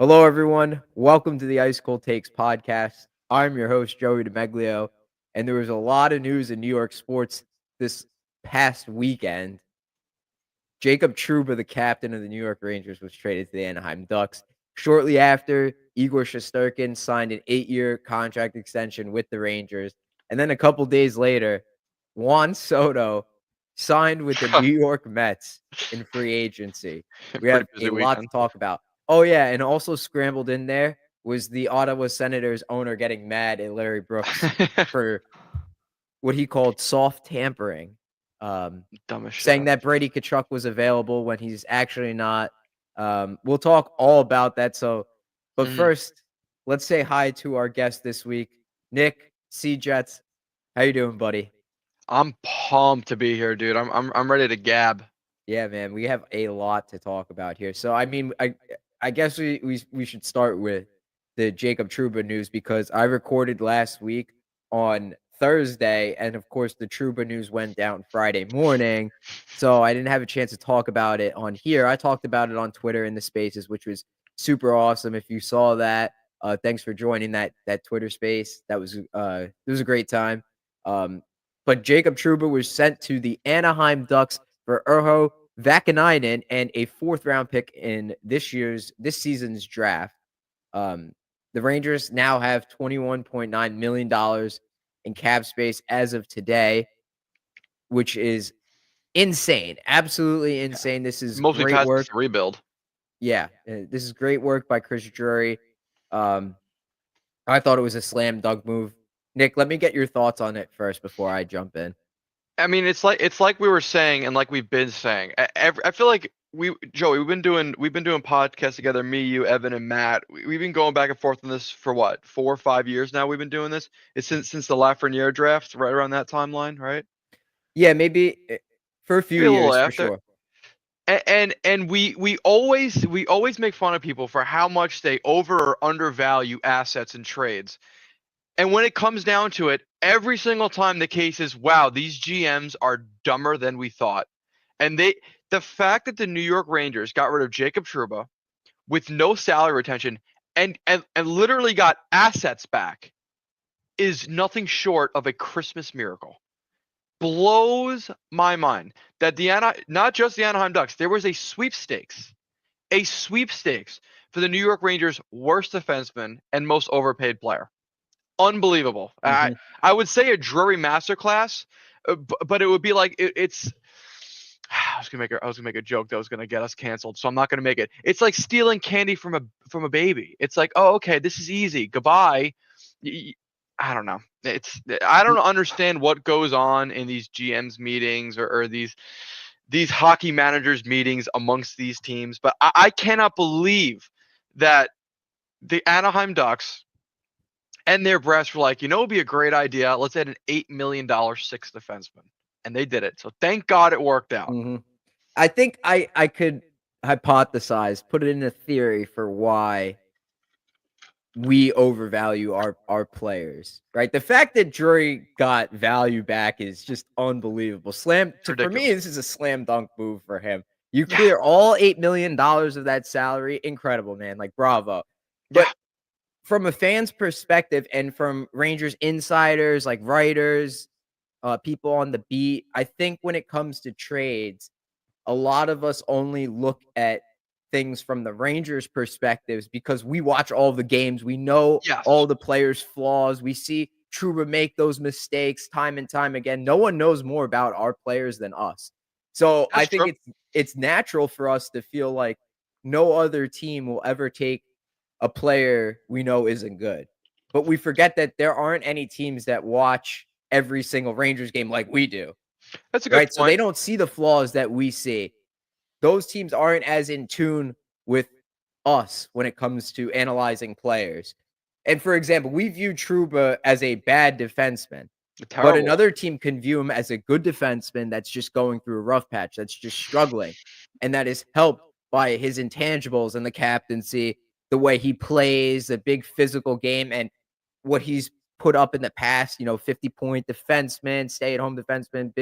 Hello, everyone. Welcome to the Ice Cold Takes podcast. I'm your host, Joey DeMeglio, and there was a lot of news in New York sports this past weekend. Jacob Trouba, the captain of the New York Rangers, was traded to the Anaheim Ducks. Shortly after, Igor Shesterkin signed an 8-year contract extension with the Rangers. And then a couple days later, Juan Soto signed with the New York Mets in free agency. We Pretty have busy a lot weekend. to talk about. Oh, yeah, and also scrambled in there was the Ottawa Senators owner getting mad at Larry Brooks for what he called soft tampering, Dumbest shit saying ever. that Brady Tkachuk was available when he's actually not. We'll talk all about that. But Mhm. first, let's say hi to our guest this week, Nick Cjeths. How you doing, buddy? I'm pumped to be here, dude. I'm ready to gab. Yeah, man, we have a lot to talk about here. So, I mean, I guess we should start with the Jacob Trouba news because I recorded last week on Thursday, and of course, the Trouba news went down Friday morning, so I didn't have a chance to talk about it on here. I talked about it on Twitter in the Spaces, which was super awesome. If you saw that, thanks for joining that Twitter space. It was a great time. Um, but Jacob Trouba was sent to the Anaheim Ducks for Urho Vakanainen and a 4th-round pick in this season's draft. Um, the Rangers now have $21.9 million in cap space as of today, which is insane. Absolutely Yeah. insane. This is Mostly great ties to work. the rebuild. Yeah, this is great work by Chris Drury. Um, I thought it was a slam dunk move. Nick, let me get your thoughts on it first before I jump in. I mean, it's like we were saying, and like we've been saying. I feel like Joey, we've been doing podcasts together. Me, you, Evan, and Matt. We've been going back and forth on this for what 4 or 5 years now. We've been doing this. It's since the Lafreniere draft, right around that timeline, right? Yeah, maybe for a few Maybe a little years for after. sure. And we always make fun of people for how much they over or undervalue assets and trades. And when it comes down to it, every single time the case is, wow, these GMs are dumber than we thought. And the fact that the New York Rangers got rid of Jacob Trouba with no salary retention and literally got assets back is nothing short of a Christmas miracle. Blows my mind that not just the Anaheim Ducks, there was a sweepstakes for the New York Rangers' worst defenseman and most overpaid player. Unbelievable. I Mhm. I would say a Drury masterclass, but it would be like it's. I was gonna make a joke that was gonna get us canceled, so I'm not gonna make it. It's like stealing candy from a baby. It's like, oh, okay, this is easy. Goodbye. I don't know. I don't understand what goes on in these GMs meetings or these hockey managers meetings amongst these teams, but I cannot believe that the Anaheim Ducks and their brass were like, it'd be a great idea. Let's add an $8 million sixth defenseman, and they did it. So thank God it worked out. Mhm. I think I could hypothesize, put it in a theory for why we overvalue our players, right? The fact that Drury got value back is just unbelievable. It's For me, ridiculous. this is a slam dunk move for him. You Yeah, clear all $8 million of that salary, incredible, man. Like bravo. But yeah, from a fan's perspective and from Rangers insiders, like writers, people on the beat, I think when it comes to trades, a lot of us only look at things from the Rangers' perspectives because we watch all the games. We know all yes, the players' flaws. We see Trouba make those mistakes time and time again. No one knows more about our players than us. So I that's think true. it's natural for us to feel like no other team will ever take a player we know isn't good. But we forget that there aren't any teams that watch every single Rangers game like we do, That's a good right? So they point. don't see the flaws that we see. Those teams aren't as in tune with us when it comes to analyzing players. And for example, we view Trouba as a bad defenseman, A but terrible one. another team can view him as a good defenseman that's just going through a rough patch, that's just struggling, and that is helped by his intangibles and the captaincy, the way he plays, the big physical game, and what he's put up in the past, 50-point defenseman, stay-at-home defenseman,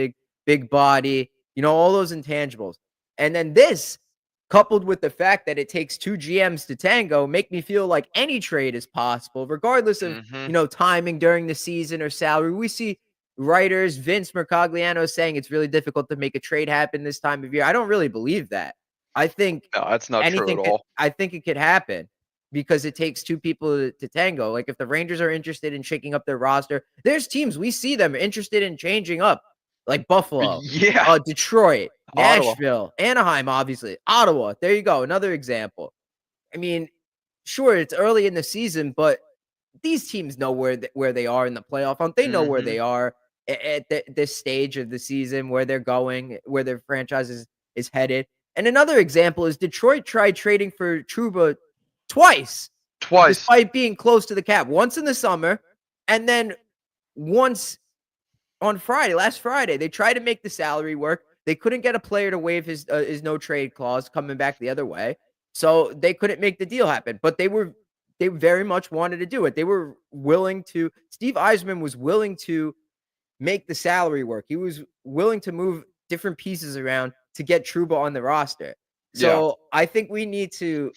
big body, all those intangibles. And then this coupled with the fact that it takes two GMs to tango, make me feel like any trade is possible, regardless of, Mm-hmm. timing during the season or salary. We see writers, Vince Mercogliano, saying it's really difficult to make a trade happen this time of year. I don't really believe that. I think No, that's not true at anything could, all. I think it could happen because it takes two people to tango. Like if the Rangers are interested in shaking up their roster, there's teams we see them interested in changing up, like Buffalo, Yeah, Detroit, Ottawa. Nashville, Anaheim, obviously, Ottawa. There you go, another example. I mean, sure, it's early in the season, but these teams know where they are in the playoff hunt. They know where Mm-hmm. they are at this stage of the season, where they're going, where their franchise is headed. And another example is Detroit tried trading for Trouba twice, Twice. despite being close to the cap. Once in the summer, and then once on Friday, last Friday, they tried to make the salary work. They couldn't get a player to waive his no trade clause coming back the other way. So they couldn't make the deal happen, but they very much wanted to do it. They were willing to. Steve Eisman was willing to make the salary work. He was willing to move different pieces around to get Trouba on the roster. Yeah. So I think we need to,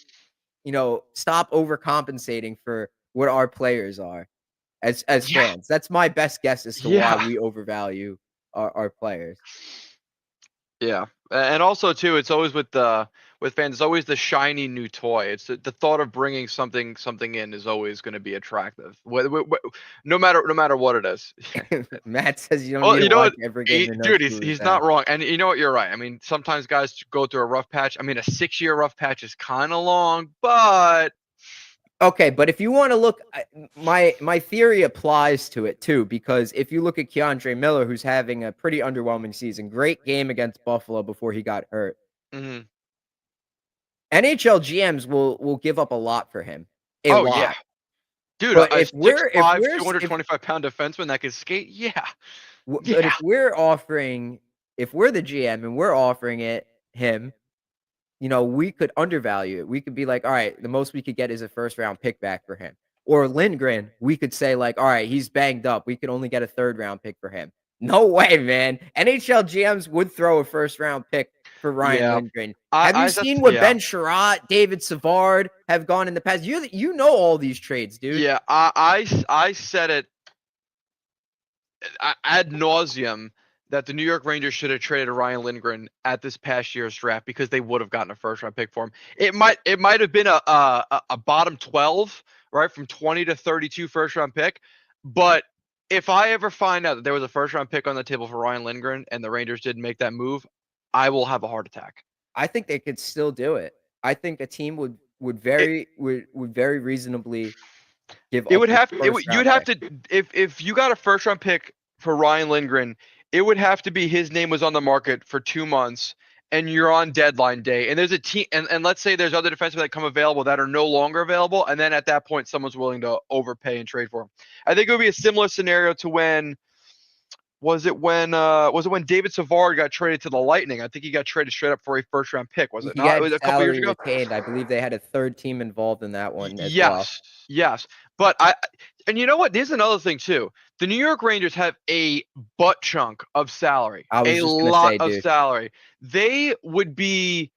stop overcompensating for what our players are as Yeah. fans. That's my best guess as to why Yeah. we overvalue our players. Yeah. And also too, it's always with fans, it's always the shiny new toy. It's the thought of bringing something in is always going to be attractive. No matter what it is. Matt says you don't Well, need you to know watch what, every game to know dude, Trouba's he's back. not wrong, and you know what, you're right. I mean, sometimes guys go through a rough patch. I mean, a 6-year rough patch is kind of long, but Okay, but if you want to look, my theory applies to it too, because if you look at Keandre Miller, who's having a pretty underwhelming season, great game against Buffalo before he got hurt. mhm. NHL GMs will give up a lot for him, a Oh yeah, lot. dude, But a if we're if 6'5", we're if 225-pound defenseman that can skate, yeah, but yeah, if we're the GM and we're offering it him, we could undervalue it. We could be like, all right, the most we could get is a first round pick back for him. Or Lindgren, we could say like, all right, he's banged up. We could only get a third round pick for him. No way, man. NHL GMs would throw a first round pick for Ryan yeah. Lindgren. Have you That's seen what yeah. Ben Sherratt, David Savard have gone in the past? You know all these trades, dude. Yeah, I said it ad nauseum that the New York Rangers should have traded Ryan Lindgren at this past year's draft because they would have gotten a first round pick for him. It might have been a bottom 12, right, from 20 to 32 first round pick, but if I ever find out that there was a first round pick on the table for Ryan Lindgren and the Rangers didn't make that move, I will have a heart attack. I think they could still do it. I think a team would It, very reasonably give it up would a have first you would round have pick. to if you got a first round pick for Ryan Lindgren, it would have to be his name was on the market for 2 months and you're on deadline day and there's a team and let's say there's other defensemen that come available that are no longer available, and then at that point someone's willing to overpay and trade for him. I think it would be a similar scenario to when was it when David Savard got traded to the Lightning? I think he got traded straight up for a first round pick, was it He not? It had was a couple years salary ago. retained. I believe they had a third team involved in that one as well. Yes, yes. But and you know what? There's another thing too. The New York Rangers have a butt chunk of salary, I was a just gonna lot say, of dude. salary. They would be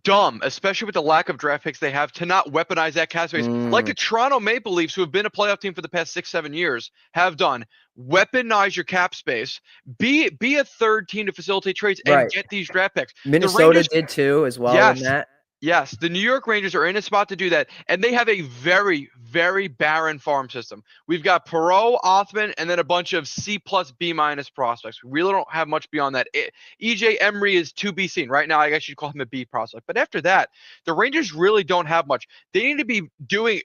dumb, especially with the lack of draft picks they have, to not weaponize that cap space like Mm, the Toronto Maple Leafs, who have been a playoff team for the past 6-7 years, have done. Weaponize your cap space. Be a third team to facilitate trades and right. get these draft picks. The Minnesota Rangers, did too, as well in yes, that. yes, the New York Rangers are in a spot to do that, and they have a very, very barren farm system. We've got Perot, Othman, and then a bunch of C plus B minus prospects. We really don't have much beyond that. EJ Emery is to be seen right now. I guess you'd call him a B prospect, but after that, the Rangers really don't have much. They need to be doing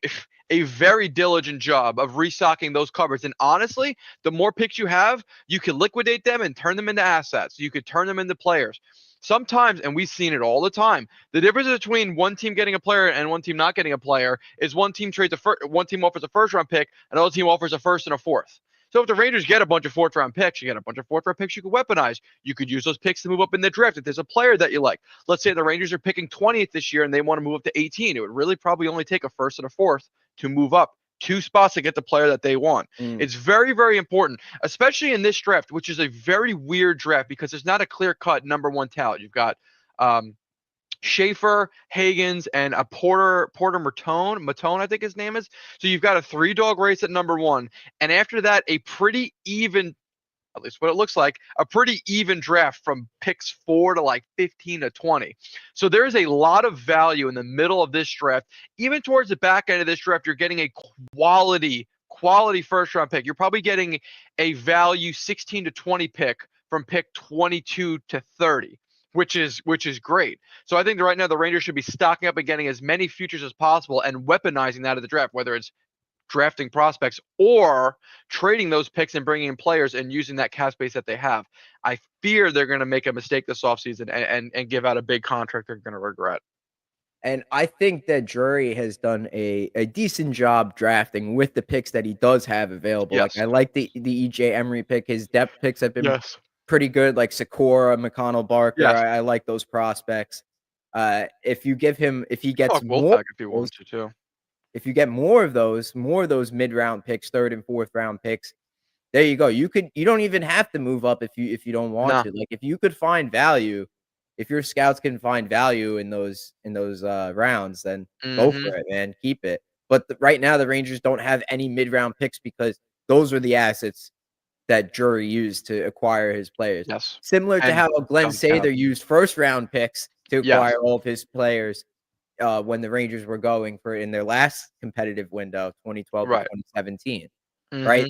a very diligent job of restocking those cupboards. And honestly, the more picks you have, you can liquidate them and turn them into assets. You could turn them into players. Sometimes, and we've seen it all the time, the difference between one team getting a player and one team not getting a player is one team offers a first round pick, another team offers a first and a fourth. So if the Rangers get a bunch of fourth round picks, you get a bunch of fourth round picks you could weaponize. You could use those picks to move up in the draft. If there's a player that you like, let's say the Rangers are picking 20th this year and they want to move up to 18, it would really probably only take a first and a fourth to move up 2 spots to get the player that they want. Mm. It's very, very important, especially in this draft, which is a very weird draft because there's not a clear cut number one talent. You've got Schaefer, Hagens, and a Porter Matone, I think his name is. So you've got a 3-dog race at number 1, and after that, a pretty even, at least what it looks like, a pretty even draft from picks 4 to like 15 to 20. So there is a lot of value in the middle of this draft. Even towards the back end of this draft, you're getting a quality first round pick. You're probably getting a value 16 to 20 pick from pick 22 to 30. Which is great. So I think that right now the Rangers should be stocking up and getting as many futures as possible and weaponizing that at the draft, whether it's drafting prospects or trading those picks and bringing in players and using that cap space that they have. I fear they're going to make a mistake this offseason and give out a big contract they're going to regret. And I think that Drury has done a decent job drafting with the picks that he does have available. Yes. Like, I like the EJ Emery pick. His depth picks have been Yes. pretty good, like Sikora, McConnell, Barker. Yes. I like those prospects. If you give him, if he gets Talk more, Wolfpack if you want to too. if you get more of those mid-round picks, 3rd and 4th round picks, there you go. You don't even have to move up if you don't want No. to. Like, if you could find value, if your scouts can find value in those rounds, then go for it, man. Keep it. But right now, the Rangers don't have any mid-round picks because those are the assets that Drury used to acquire his players. Yes. Similar to how Glenn Sather used first-round picks to acquire all of his players when the Rangers were going for in their last competitive window, 2012 to 2017, right?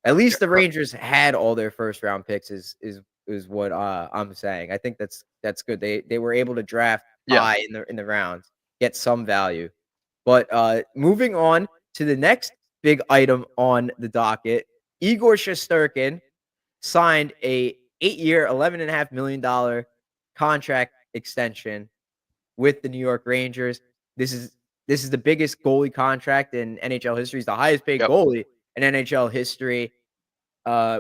At least the Rangers had all their first-round picks is what I'm saying. I think that's good. They were able to draft high in the rounds, get some value. But moving on to the next big item on the docket, Igor Shesterkin signed a 8-year, $11.5 million contract extension with the New York Rangers. This is the biggest goalie contract in NHL history. He's the highest paid goalie in NHL history.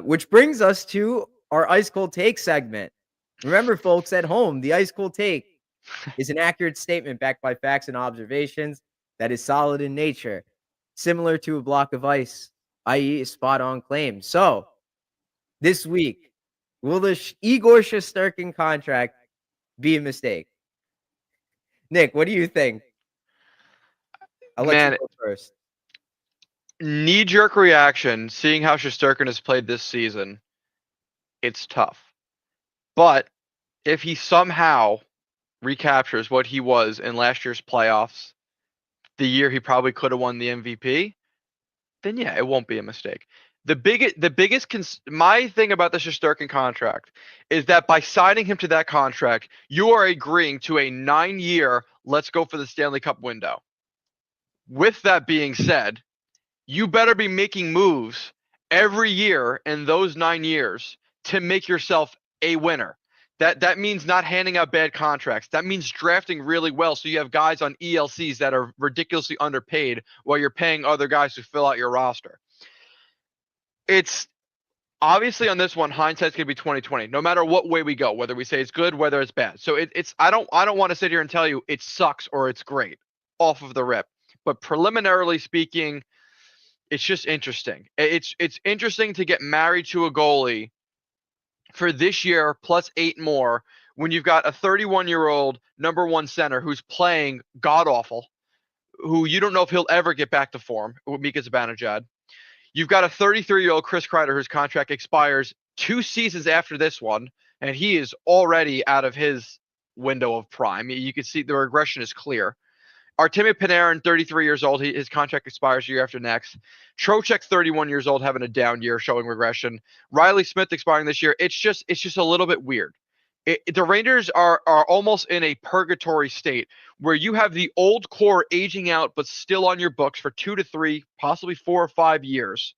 Which brings us to our Ice Cold Take segment. Remember, folks at home, the Ice Cold Take is an accurate statement backed by facts and observations that is solid in nature, similar to a block of ice, i.e. a spot-on claim. So, this week, will the Igor Shesterkin contract be a mistake? Nick, what do you think? I'll let you go first. Knee-jerk reaction, seeing how Shesterkin has played this season, it's tough. But if he somehow recaptures what he was in last year's playoffs, the year he probably could have won the MVP, then yeah, it won't be a mistake. My thing about the Shesterkin contract is that by signing him to that contract, you are agreeing to a 9-year, let's go for the Stanley Cup window. With that being said, you better be making moves every year in those 9 years to make yourself a winner. That means not handing out bad contracts. That means drafting really well so you have guys on ELCs that are ridiculously underpaid while you're paying other guys to fill out your roster. It's obviously on this one, hindsight's gonna be 2020. No matter what way we go, whether we say it's good, whether it's bad. So it's I don't want to sit here and tell you it sucks or it's great off of the rip. But preliminarily speaking, it's just interesting. It's interesting to get married to a goalie for this year plus 8 more when you've got a 31-year-old number 1 center who's playing god-awful, who you don't know if he'll ever get back to form with Mika Zibanejad. You've got a 33-year-old Chris Kreider whose contract expires 2 seasons after this one, and he is already out of his window of prime. You can see the regression is clear. Artemi Panarin, 33 years old. His contract expires year after next. Trocheck, 31 years old, having a down year, showing regression. Riley Smith expiring this year. It's just a little bit weird. The Rangers are almost in a purgatory state where you have the old core aging out, but still on your books for 2 to 3, possibly 4 or 5 years,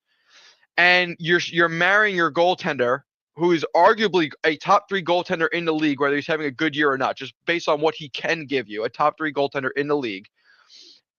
and you're marrying your goaltender, who is arguably a top 3 goaltender in the league, whether he's having a good year or not, just based on what he can give you, a top 3 goaltender in the league.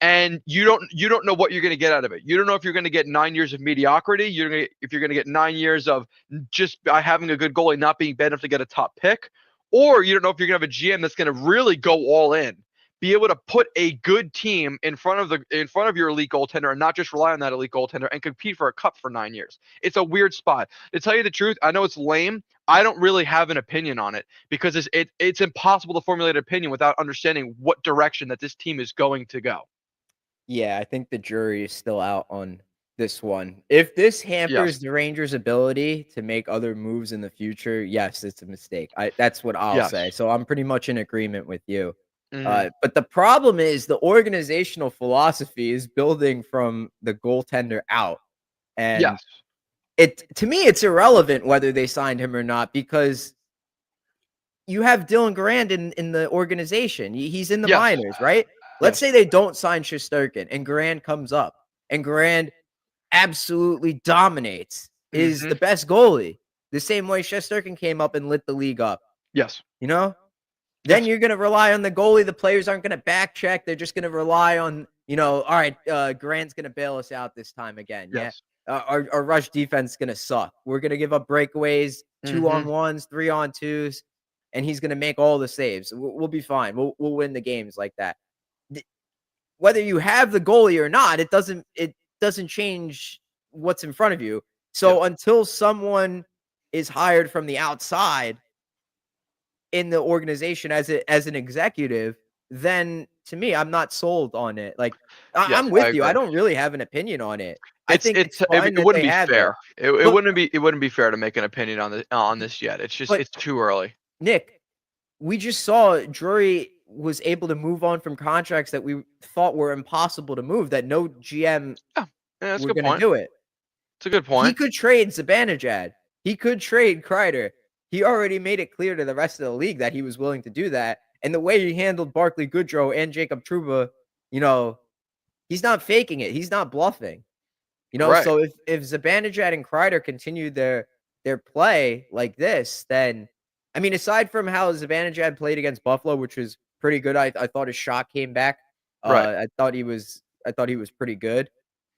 And you don't know what you're going to get out of it. You don't know if you're going to get 9 years of mediocrity. If you're going to get 9 years of just by having a good goalie, not being bad enough to get a top pick, or you don't know if you're going to have a GM that's going to really go all in, be able to put a good team in front of your elite goaltender and not just rely on that elite goaltender and compete for a cup for 9 years. It's a weird spot. To tell you the truth, I know it's lame. I don't really have an opinion on it because it's impossible to formulate an opinion without understanding what direction that this team is going to go. Yeah, I think the jury is still out on this one. If this Yes. hampers the Rangers' ability to make other moves in the future, yes, it's a mistake. That's what I'll say. Yes. So I'm pretty much in agreement with you. Hmm. But the problem is the organizational philosophy is building from the goaltender out. And Yes. to me, it's irrelevant whether they signed him or not because you have Dylan Garand in the organization. He's in the Yes. minors, right? Let's Yes. say they don't sign Shesterkin and Garand comes up and Garand absolutely dominates, is Hmm. the best goalie, the same way Shesterkin came up and lit the league up, Yes. you know? Then Yes. you're gonna rely on the goalie. The players aren't gonna back check. They're just gonna rely on, all right, Grant's gonna bail us out this time again. Yeah. Yes. Our rush defense is gonna suck. We're gonna give up breakaways, Hmm. 2-on-1s, 3-on-2s, and he's gonna make all the saves. We'll be fine. We'll win the games like that. Whether you have the goalie or not, it doesn't change what's in front of you. So Yes. until someone is hired from the outside in the organization as an executive, then to me, I'm not sold on it. Like Yes. I'm I with you. I agree. don't really have an opinion on it. I think It's it's fine it that wouldn't they be have it. fair. It But wouldn't be fair to make an opinion on this yet. but It's too early. Nick, we just saw Drury was able to move on from contracts that we thought were impossible to move, that no GM Yeah. Yeah, that's a were good gonna point. do it. It's a good He point. could trade Zibanejad. He could trade Kreider. He already made it clear to the rest of the league that he was willing to do that. And the way he handled Barclay Goodrow and Jacob Trouba, you know, he's not faking it. He's not bluffing. Right. So if Zibanejad and Kreider continue their play like this, then I mean, aside from how Zibanejad played against Buffalo, which was pretty good, I thought his shot came back. Right. I thought he was pretty good.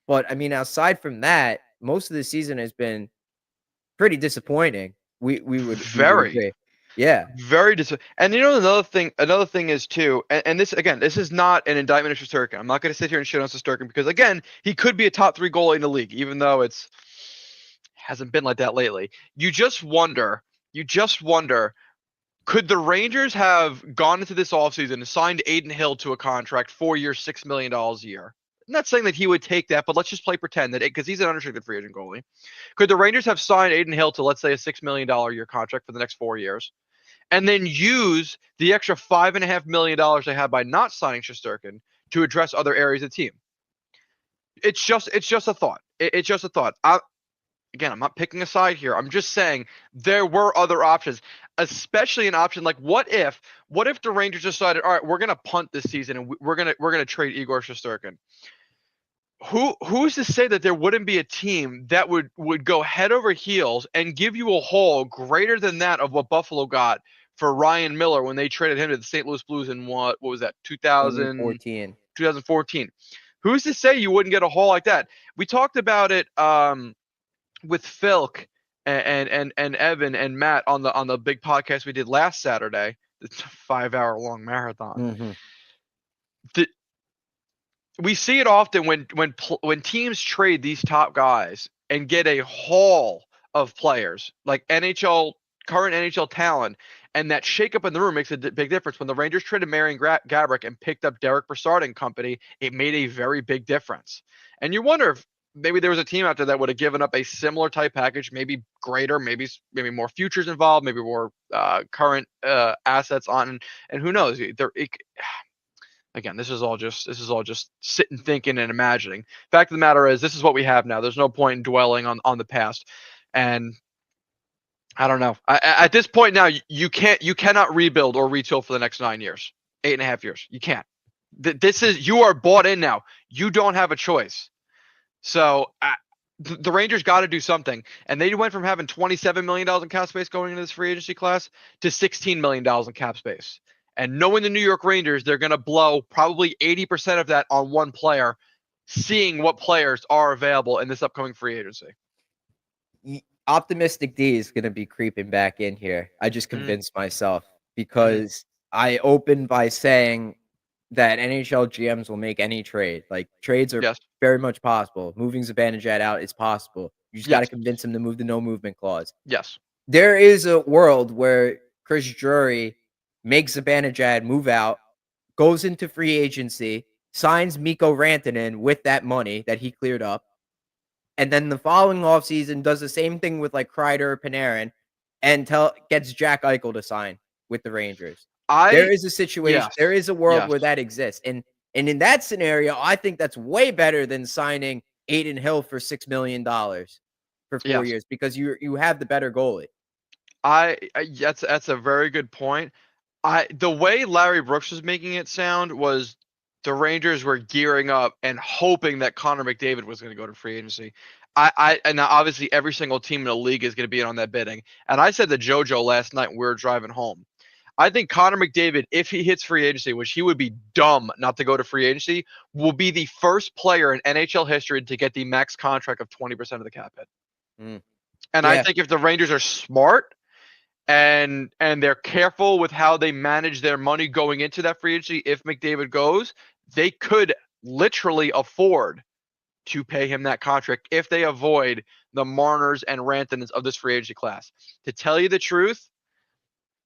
But I mean, aside from that, most of the season has been pretty disappointing. We would Very. agree. Yeah. Very and another thing is too, and this again, this is not an indictment of Shesterkin. I'm not going to sit here and shit on Shesterkin because again, he could be a top 3 goalie in the league, even though it's hasn't been like that lately. You just wonder, could the Rangers have gone into this offseason and signed Aiden Hill to a contract, 4 years, $6 million a year? I'm not saying that he would take that, but let's just play pretend that because he's an unrestricted free agent goalie. Could the Rangers have signed Aiden Hill to, let's say, a $6 million a year contract for the next 4 years? And then use the extra $5.5 million they had by not signing Shesterkin to address other areas of the team. It's just a thought. It's just a thought. Again, I'm not picking a side here. I'm just saying there were other options, especially an option like what if the Rangers decided, all right, we're gonna punt this season and we're gonna trade Igor Shesterkin. Who's to say that there wouldn't be a team that would go head over heels and give you a haul greater than that of what Buffalo got for Ryan Miller when they traded him to the St. Louis Blues in what was that 2014. 2014? Who's to say you wouldn't get a haul like that? We talked about it with Philk and Evan and Matt on the big podcast we did last Saturday. It's a 5-hour long marathon. Mhm. We see it often when teams trade these top guys and get a haul of players like current NHL talent, and that shakeup in the room makes a big difference. When the Rangers traded Marian Gaborik and picked up Derek Brassard and company, it made a very big difference. And you wonder if maybe there was a team out there that would have given up a similar type package, maybe greater, maybe more futures involved, maybe more current assets on, and who knows? Again, this is all just sitting, thinking, and imagining. Fact of the matter is, this is what we have now. There's no point in dwelling on the past, and I don't know. At this point now, you cannot rebuild or retool for the next 9 years, 8.5 years. You can't. You are bought in now. You don't have a choice. So the Rangers got to do something, and they went from having $27 million in cap space going into this free agency class to $16 million in cap space. And knowing the New York Rangers, they're going to blow probably 80% of that on one player, seeing what players are available in this upcoming free agency. Optimistic D is going to be creeping back in here. I just Mm-hmm. convinced myself because I opened by saying that NHL GMs will make any trade. Like, trades are Yes. very much possible. Moving Zibanejad out is possible. You just gotta Yes. convince him to move the no movement clause. Yes. There is a world where Chris Drury makes Zibanejad move out, goes into free agency, signs Mikko Rantanen with that money that he cleared up, and then the following offseason does the same thing with, like, Kreider or Panarin and gets Jack Eichel to sign with the Rangers. There I is a situation yes. there is a world Yes. where that exists, and in that scenario, I think that's way better than signing Adin Hill for $6 million for 4 Yes. years because you have the better goalie. That's a very good point. The way Larry Brooks was making it sound was the Rangers were gearing up and hoping that Connor McDavid was going to go to free agency. And now obviously every single team in the league is going to be in on that bidding. And I said to JoJo last night when we were driving home, I think Connor McDavid, if he hits free agency, which he would be dumb not to go to free agency, will be the first player in NHL history to get the max contract of 20% of the cap hit. Mm. And I Yeah. think if the Rangers are smart and they're careful with how they manage their money going into that free agency, if McDavid goes, they could literally afford to pay him that contract if they avoid the Marners and Rantanens of this free agency class. To tell you the truth,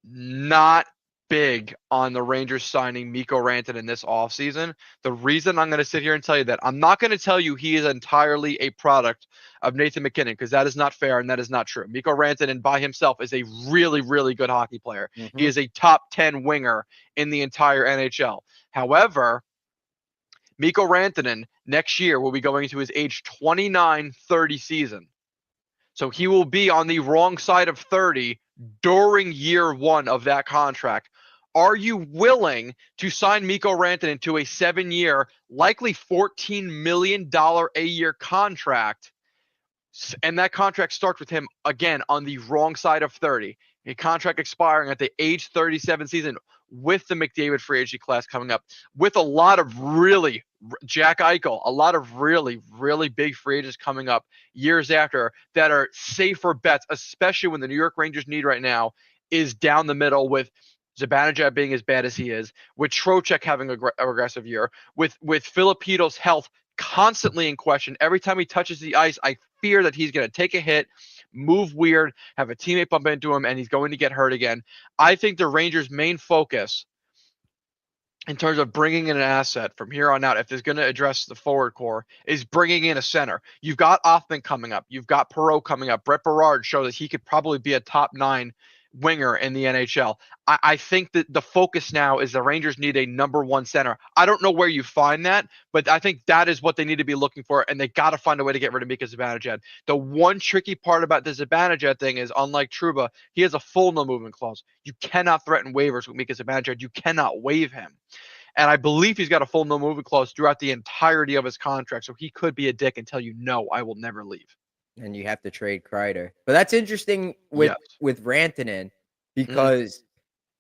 not big on the Rangers signing Mikko Rantanen this offseason. The reason I'm going to sit here and tell you that, I'm not going to tell you he is entirely a product of Nathan MacKinnon, because that is not fair and that is not true. Mikko Rantanen by himself is a really, really good hockey player. He Mhm. is a top 10 winger in the entire NHL. However, Mikko Rantanen next year will be going into his age 29-30 season. So he will be on the wrong side of 30 during year one of that contract. Are you willing to sign Mikko Rantanen to a 7-year, likely $14 million a year contract? And that contract starts with him, again, on the wrong side of 30. A contract expiring at the age 37 season with the McDavid free agency class coming up, with a lot of really, Jack Eichel, a lot of really, really big free agents coming up years after that are safer bets, especially when the New York Rangers need right now is down the middle, with Zibanejad being as bad as he is, with Trocheck having a aggressive year, with Filippito's health constantly in question. Every time he touches the ice, I fear that he's going to take a hit, move weird, have a teammate bump into him, and he's going to get hurt again. I think the Rangers' main focus in terms of bringing in an asset from here on out, if it's going to address the forward core, is bringing in a center. You've got Offman coming up. You've got Perreault coming up. Brett Berard showed that he could probably be a top 9 winger in the NHL. I think that the focus now is the Rangers need a number 1 center. I don't know where you find that, but I think that is what they need to be looking for, and they got to find a way to get rid of Mika Zibanejad. The one tricky part about the Zibanejad thing is, unlike Trouba, he has a full no movement clause. You cannot threaten waivers with Mika Zibanejad. You cannot waive him. And I believe he's got a full no movement clause throughout the entirety of his contract, so he could be a dick and tell you, no, I will never leave. And you have to trade Kreider. But that's interesting Yes. with Rantanen Mm. because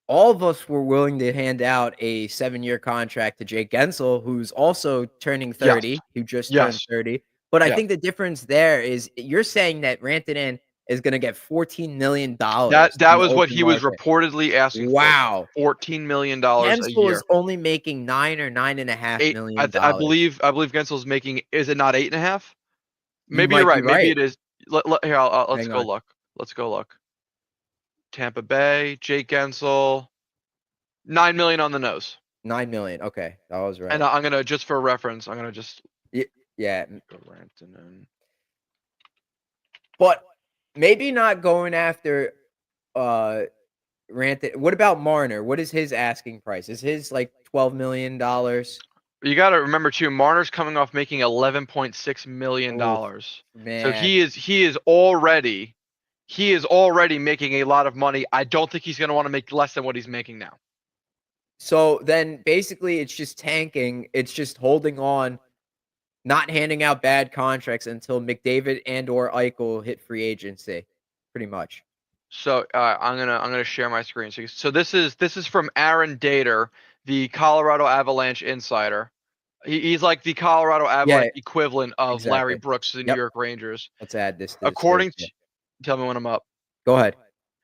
all of us were willing to hand out a 7-year contract to Jake Gensel, who's also turning 30, Yes. who just turned Yes. 30. But I Yes. think the difference there is you're saying that Rantanen is going to get $14 million That in the was what open he was market. reportedly asking for. Wow. $14 million a Gensel is year. only making $9 or $9.5 Eight. million. I believe Gensel's making. Is it not 8.5? You Maybe you're might be right. Maybe right. it is. Here, let's Hang go on. look. Let's go look. Tampa Bay, Jake Gensel, $9 million on the nose. 9 million. Okay, I was right. And I'm gonna, just for reference, I'm gonna just Yeah. go Rantanen. But maybe not going after Rantanen. What about Marner? What is his asking price? Is his like $12 million? You got to remember too, Marner's coming off making $11.6 million. Oh So man. he is already making a lot of money. I don't think he's going to want to make less than what he's making now. So then basically it's just tanking. It's just holding on, not handing out bad contracts until McDavid and or Eichel hit free agency, pretty much. So I'm gonna share my screen. So this is from Aaron Dater, the Colorado Avalanche insider. He's like the Colorado Avalanche Yeah, equivalent of Larry exactly. Brooks to the New Yep. York Rangers. Let's add this to the screen. According to, tell me when I'm up. Go ahead.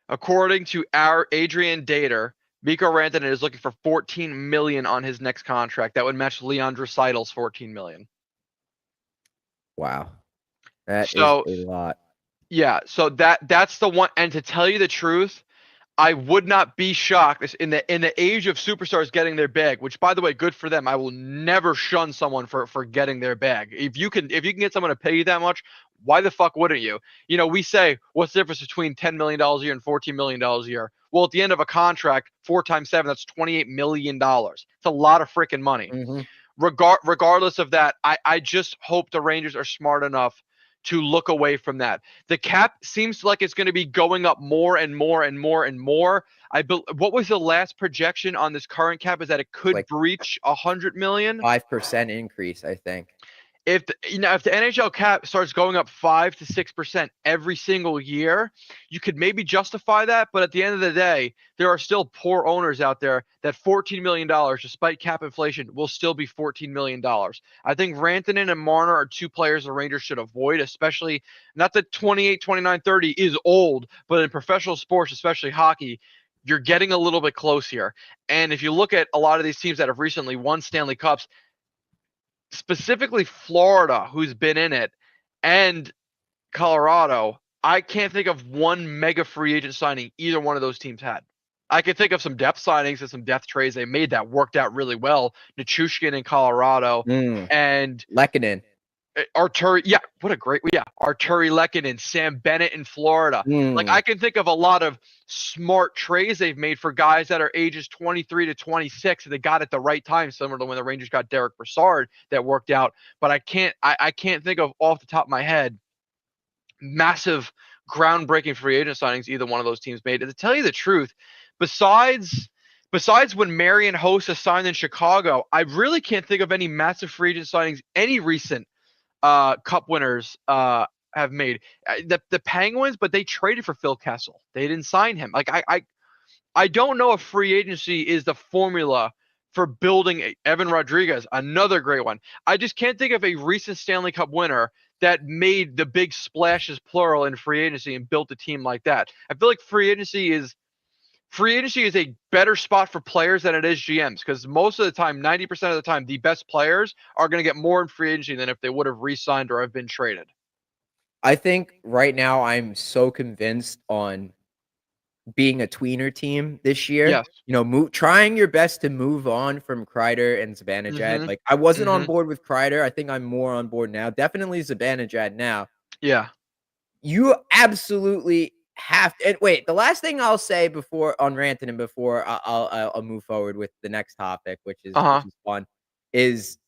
According to our Adrian Dater, Mikko Rantanen is looking for $14 million on his next contract. That would match Leon Draisaitl's $14 million. Wow, that is So a lot. yeah, so that's the one. And to tell you the truth, I would not be shocked in the age of superstars getting their bag, which by the way, good for them. I will never shun someone for getting their bag. If you can get someone to pay you that much, why the fuck wouldn't you? You know, we say what's the difference between $10 million a year and $14 million a year? Well, at the end of a contract, 4 times 7, that's $28 million. It's a lot of freaking money. Mm-hmm. Regardless of that, I just hope the Rangers are smart enough to look away from that. The cap seems like it's going to be going up more and more and more and more. What was the last projection on this current cap? Is that it could Like breach 100 million? 5% increase, I think. If the NHL cap starts going up 5 to 6% every single year, you could maybe justify that. But at the end of the day, there are still poor owners out there that $14 million, despite cap inflation, will still be $14 million. I think Rantanen and Marner are two players the Rangers should avoid, especially not that 28, 29, 30 is old, but in professional sports, especially hockey, you're getting a little bit close here. And if you look at a lot of these teams that have recently won Stanley Cups, specifically Florida, who's been in it, and Colorado, I can't think of one mega free agent signing either one of those teams had. I can think of some depth signings and some depth trades they made that worked out really well. Nichushkin in Colorado and Lehkonen. Arturi, Arturi Lehkonen, Sam Bennett in Florida. Like I can think of a lot of smart trades they've made for guys that are ages 23 to 26 and they got at the right time, similar to when the Rangers got Derek Brassard that worked out. But I can't think of off the top of my head massive groundbreaking free agent signings either one of those teams made. And to tell you the truth, besides when Marian Hossa signed in Chicago, I really can't think of any massive free agent signings any recent Cup winners have made. The Penguins, but they traded for Phil Kessel. They didn't sign him. Like I don't know if free agency is the formula for building Evan Rodriguez, another great one. I just can't think of a recent Stanley Cup winner that made the big splashes plural in free agency and built a team like that. I feel like free agency is a better spot for players than it is GMs because most of the time, 90% of the time, the best players are going to get more in free agency than if they would have re-signed or have been traded. I think right now I'm so convinced on being a tweener team this year. Yes. You know, trying your best to move on from Kreider and Zibanejad. Like I wasn't on board with Kreider. I think I'm more on board now. Definitely Zibanejad now. Yeah. You absolutely have to. And wait, the last thing I'll say before on Rantanen before I'll move forward with the next topic, which is fun, is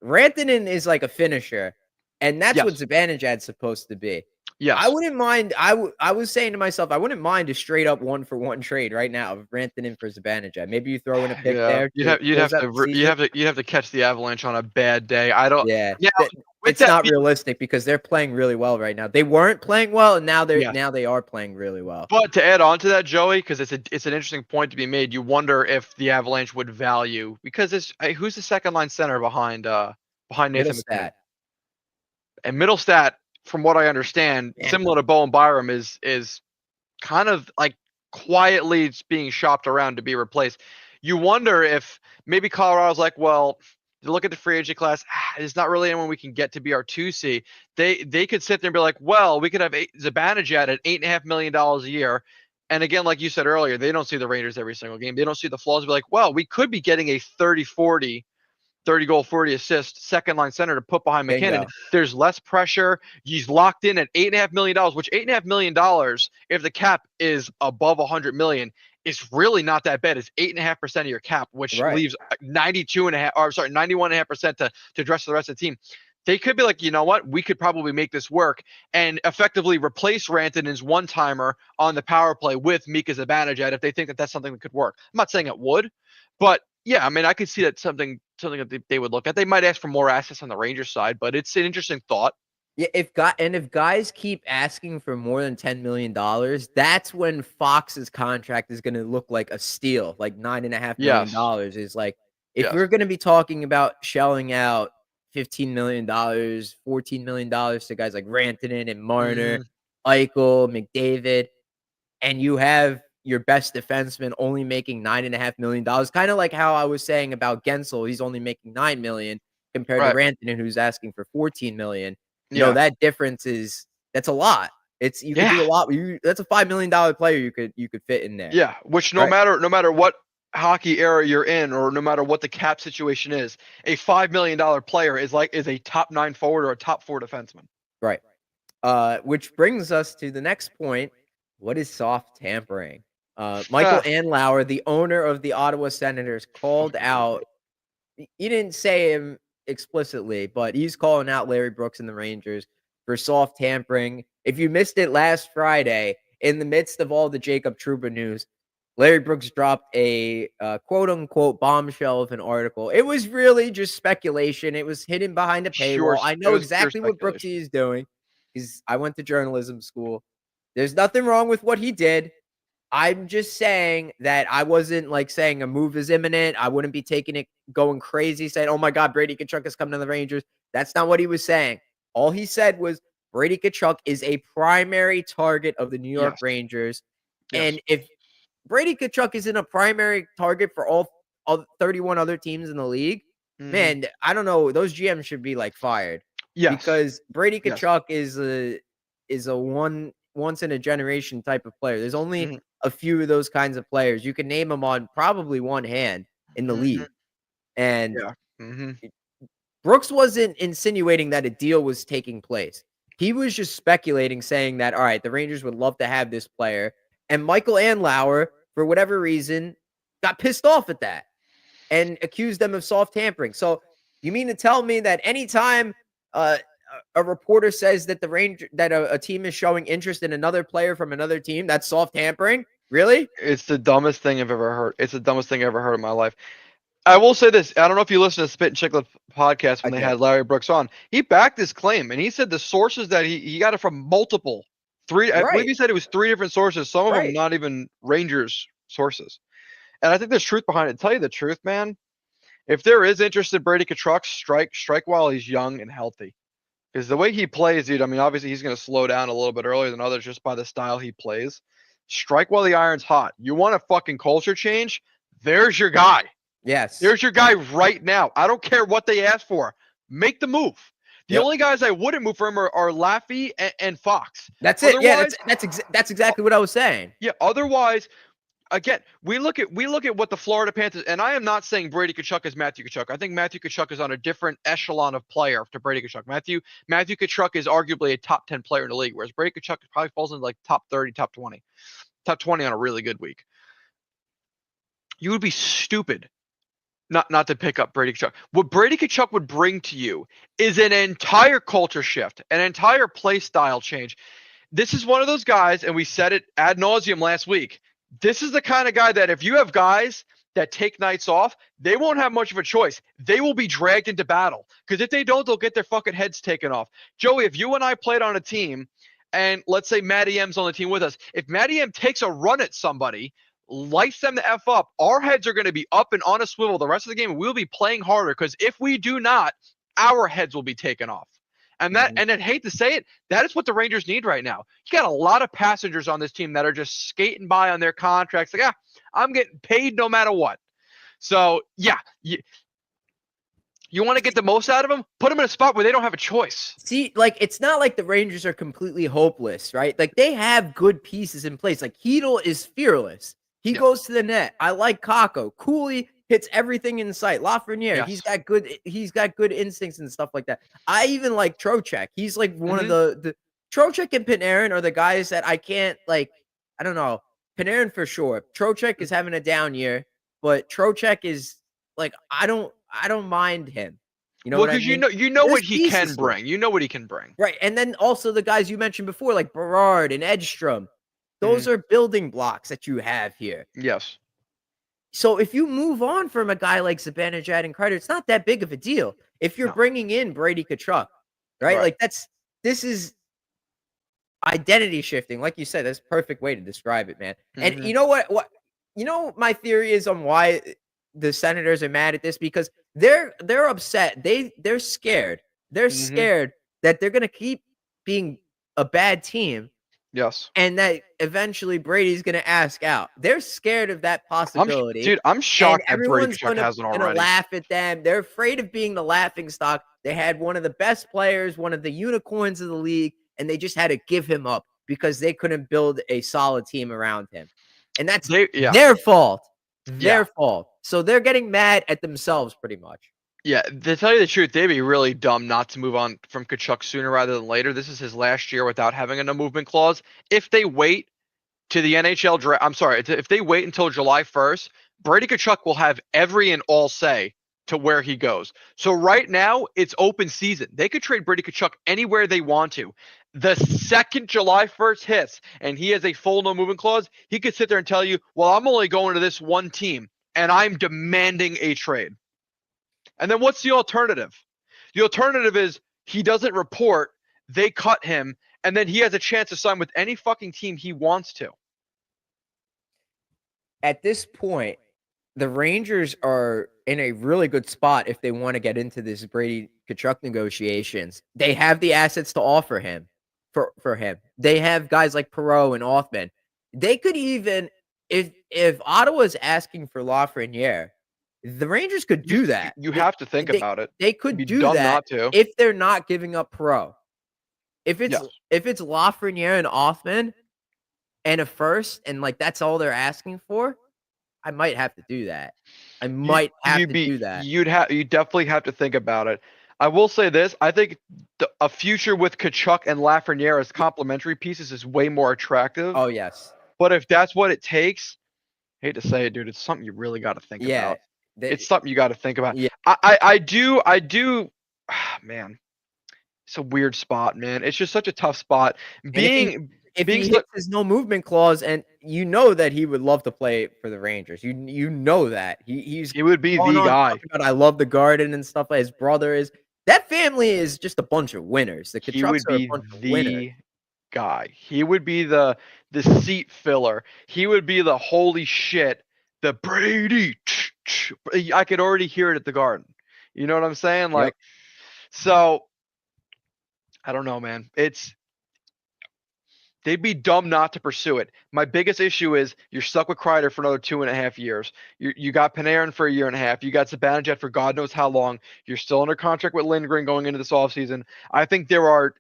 Rantanen is like a finisher, and that's what Zibanejad's supposed to be. Yes. I wouldn't mind. I was saying to myself, I wouldn't mind a straight up 1-for-1 trade right now of Rantanen for Zibanejad. Maybe you throw in a pick there. You'd have to catch the Avalanche on a bad day. I don't. Yeah. It's not realistic because they're playing really well right now. They weren't playing well, and now they are playing really well. But to add on to that, Joey, because it's an interesting point to be made. You wonder if the Avalanche would value because who's the second line center behind Nathan McKinnon? And Middlestat, from what I understand, similar to Bowen Byram, is kind of like quietly being shopped around to be replaced. You wonder if maybe Colorado's like, well, to look at the free agent class, there's not really anyone we can get to be our 2C. They could sit there and be like, well, we could have Zibanejad at $8.5 million a year. And again, like you said earlier, they don't see the Rangers every single game. They don't see the flaws. Be like, well, we could be getting a 30-40, 30 goal, 40 assist second line center to put behind McKinnon. Bingo. There's less pressure. He's locked in at $8.5 million, which $8.5 million, if the cap is above $100 million, is really not that bad. It's 8.5% of your cap, which leaves 91.5% to address the rest of the team. They could be like, you know what? We could probably make this work and effectively replace Rantanen's one-timer on the power play with Mika Zibanejad if they think that that's something that could work. I'm not saying it would, but yeah, I mean, I could see that something that they would look at. They might ask for more assets on the Rangers side, but it's an interesting thought. Yeah, if guys keep asking for more than $10 million, that's when Fox's contract is going to look like a steal, like $9.5 million. Is like if we're going to be talking about shelling out $15 million, $14 million to guys like Rantanen and Marner, Eichel, McDavid, and you have your best defenseman only making $9.5 million. Kind of like how I was saying about Gensel. He's only making $9 million compared to Right. Rantanen, who's asking for $14 million. Yeah. That difference that's a lot. You could Yeah. do a lot. That's a $5 million player you could fit in there. Yeah. Which no right? matter what hockey era you're in, or no matter what the cap situation is, a $5 million player is a top 9 forward or a top 4 defenseman. Right. Which brings us to the next point. What is soft tampering? Michael Andlauer, the owner of the Ottawa Senators, called out. He didn't say him explicitly, but he's calling out Larry Brooks and the Rangers for soft tampering. If you missed it last Friday, in the midst of all the Jacob Trouba news, Larry Brooks dropped a quote unquote bombshell of an article. It was really just speculation. It was hidden behind a paywall. I know exactly what Brooksy is doing because I went to journalism school. There's nothing wrong with what he did. I'm just saying that I wasn't saying a move is imminent. I wouldn't be taking it going crazy saying, oh my God, Brady Tkachuk is coming to the Rangers. That's not what he was saying. All he said was Brady Tkachuk is a primary target of the New York Rangers. And if Brady Tkachuk isn't a primary target for all 31 other teams in the league, man, I don't know. Those GMs should be fired. Yes. Because Brady Tkachuk is a once in a generation type of player. There's only a few of those kinds of players. You can name them on probably one hand in the league. And Brooks wasn't insinuating that a deal was taking place. He was just speculating, saying that, all right, the Rangers would love to have this player. And Michael Andlauer, for whatever reason, got pissed off at that and accused them of soft tampering. So you mean to tell me that anytime a reporter says that a team is showing interest in another player from another team, that's soft tampering? Really? It's the dumbest thing I've ever heard. It's the dumbest thing I've ever heard in my life. I will say this. I don't know if you listened to Spit and Chiclet podcast when they had Larry Brooks on. He backed his claim, and he said the sources that he got it from multiple. I believe he said it was 3 different sources, some of them not even Rangers sources. And I think there's truth behind it. To tell you the truth, man, if there is interest in Brady Tkachuk, strike while he's young and healthy. Because the way he plays, dude, I mean, obviously he's going to slow down a little bit earlier than others just by the style he plays. Strike while the iron's hot. You want a fucking culture change? There's your guy. Yes. There's your guy right now. I don't care what they ask for. Make the move. The only guys I wouldn't move for him are Laffy and Fox. That's it. Yeah, that's exactly what I was saying. Yeah, otherwise, again, we look at what the Florida Panthers, and I am not saying Brady Tkachuk is Matthew Tkachuk. I think Matthew Tkachuk is on a different echelon of player to Brady Tkachuk. Matthew Tkachuk is arguably a top 10 player in the league, whereas Brady Tkachuk probably falls into top 30, top 20. Top 20 on a really good week. You would be stupid not to pick up Brady Tkachuk. What Brady Tkachuk would bring to you is an entire culture shift, an entire play style change. This is one of those guys, and we said it ad nauseum last week. This is the kind of guy that if you have guys that take nights off, they won't have much of a choice. They will be dragged into battle. Because if they don't, they'll get their fucking heads taken off. Joey, if you and I played on a team, and let's say Matty M's on the team with us, if Matty M takes a run at somebody, lights them the F up, our heads are going to be up and on a swivel the rest of the game. We'll be playing harder because if we do not, our heads will be taken off. And and I hate to say it, that is what the Rangers need right now. You got a lot of passengers on this team that are just skating by on their contracts. Like, I'm getting paid no matter what. So, yeah, you want to get the most out of them? Put them in a spot where they don't have a choice. See, it's not like the Rangers are completely hopeless, right? They have good pieces in place. Hedl is fearless. He goes to the net. I like Kakko. Cooley hits everything in sight. Lafreniere, he's got good instincts and stuff like that. I even like Trocheck. He's one of the Trocheck and Panarin are the guys that I can't I don't know. Panarin for sure. Trocheck is having a down year, but Trocheck is I don't mind him. You know, because you know what he can bring. You know what he can bring. Right. And then also the guys you mentioned before, like Berard and Edstrom. Those are building blocks that you have here. Yes. So if you move on from a guy like Zibanejad and Kreider, it's not that big of a deal. If you're bringing in Brady Tkachuk, right? This is identity shifting. Like you said, that's a perfect way to describe it, man. And you know what my theory is on why the Senators are mad at this? Because they're upset. They're scared. They're scared that they're going to keep being a bad team Yes. and that eventually Brady's going to ask out. They're scared of that possibility. I'm And shocked that Brady everyone's Kachuk hasn't gonna already. laugh at them. They're afraid of being the laughing stock. They had one of the best players, one of the unicorns of the league, and they just had to give him up because they couldn't build a solid team around him. And that's their fault. Their fault. So they're getting mad at themselves pretty much. Yeah, to tell you the truth, they'd be really dumb not to move on from Kachuk sooner rather than later. This is his last year without having a no movement clause. If they wait to the NHL draft, if they wait until July 1st, Brady Kachuk will have every and all say to where he goes. So right now, it's open season. They could trade Brady Kachuk anywhere they want to. The second July 1st hits and he has a full no movement clause, he could sit there and tell you, well, I'm only going to this one team and I'm demanding a trade. And then what's the alternative? The alternative is he doesn't report, they cut him, and then he has a chance to sign with any fucking team he wants to. At this point, the Rangers are in a really good spot if they want to get into this Brady Kachuk negotiations. They have the assets to offer him for him. They have guys like Perreault and Othman. They could even, if Ottawa's asking for Lafreniere, the Rangers could do that. You have to think about it. They could do that not to. if they're not giving up Perreault. If it's Lafreniere and Othman and a first, and like that's all they're asking for, I might have to do that. I might have to do that. You definitely have to think about it. I will say this: I think a future with Kachuk and Lafreniere as complementary pieces is way more attractive. Oh yes. But if that's what it takes, hate to say it, dude, it's something you really got to think about. It's something you got to think about. Yeah. I do. Man, it's a weird spot, man. It's just such a tough spot. If he hits his no movement clause, and you know that he would love to play for the Rangers. You know that he would be the guy. I love the Garden and stuff. Like his brother is. That family is just a bunch of winners. The Kachuk's he would be the guy. He would be the seat filler. He would be the holy shit. The Brady. I could already hear it at the Garden. You know what I'm saying? Like, so I don't know, man. They'd be dumb not to pursue it. My biggest issue is you're stuck with Kreider for another 2.5 years. You got Panarin for 1.5 years. You got Zibanejad for God knows how long. You're still under contract with Lindgren going into this offseason. I think there are.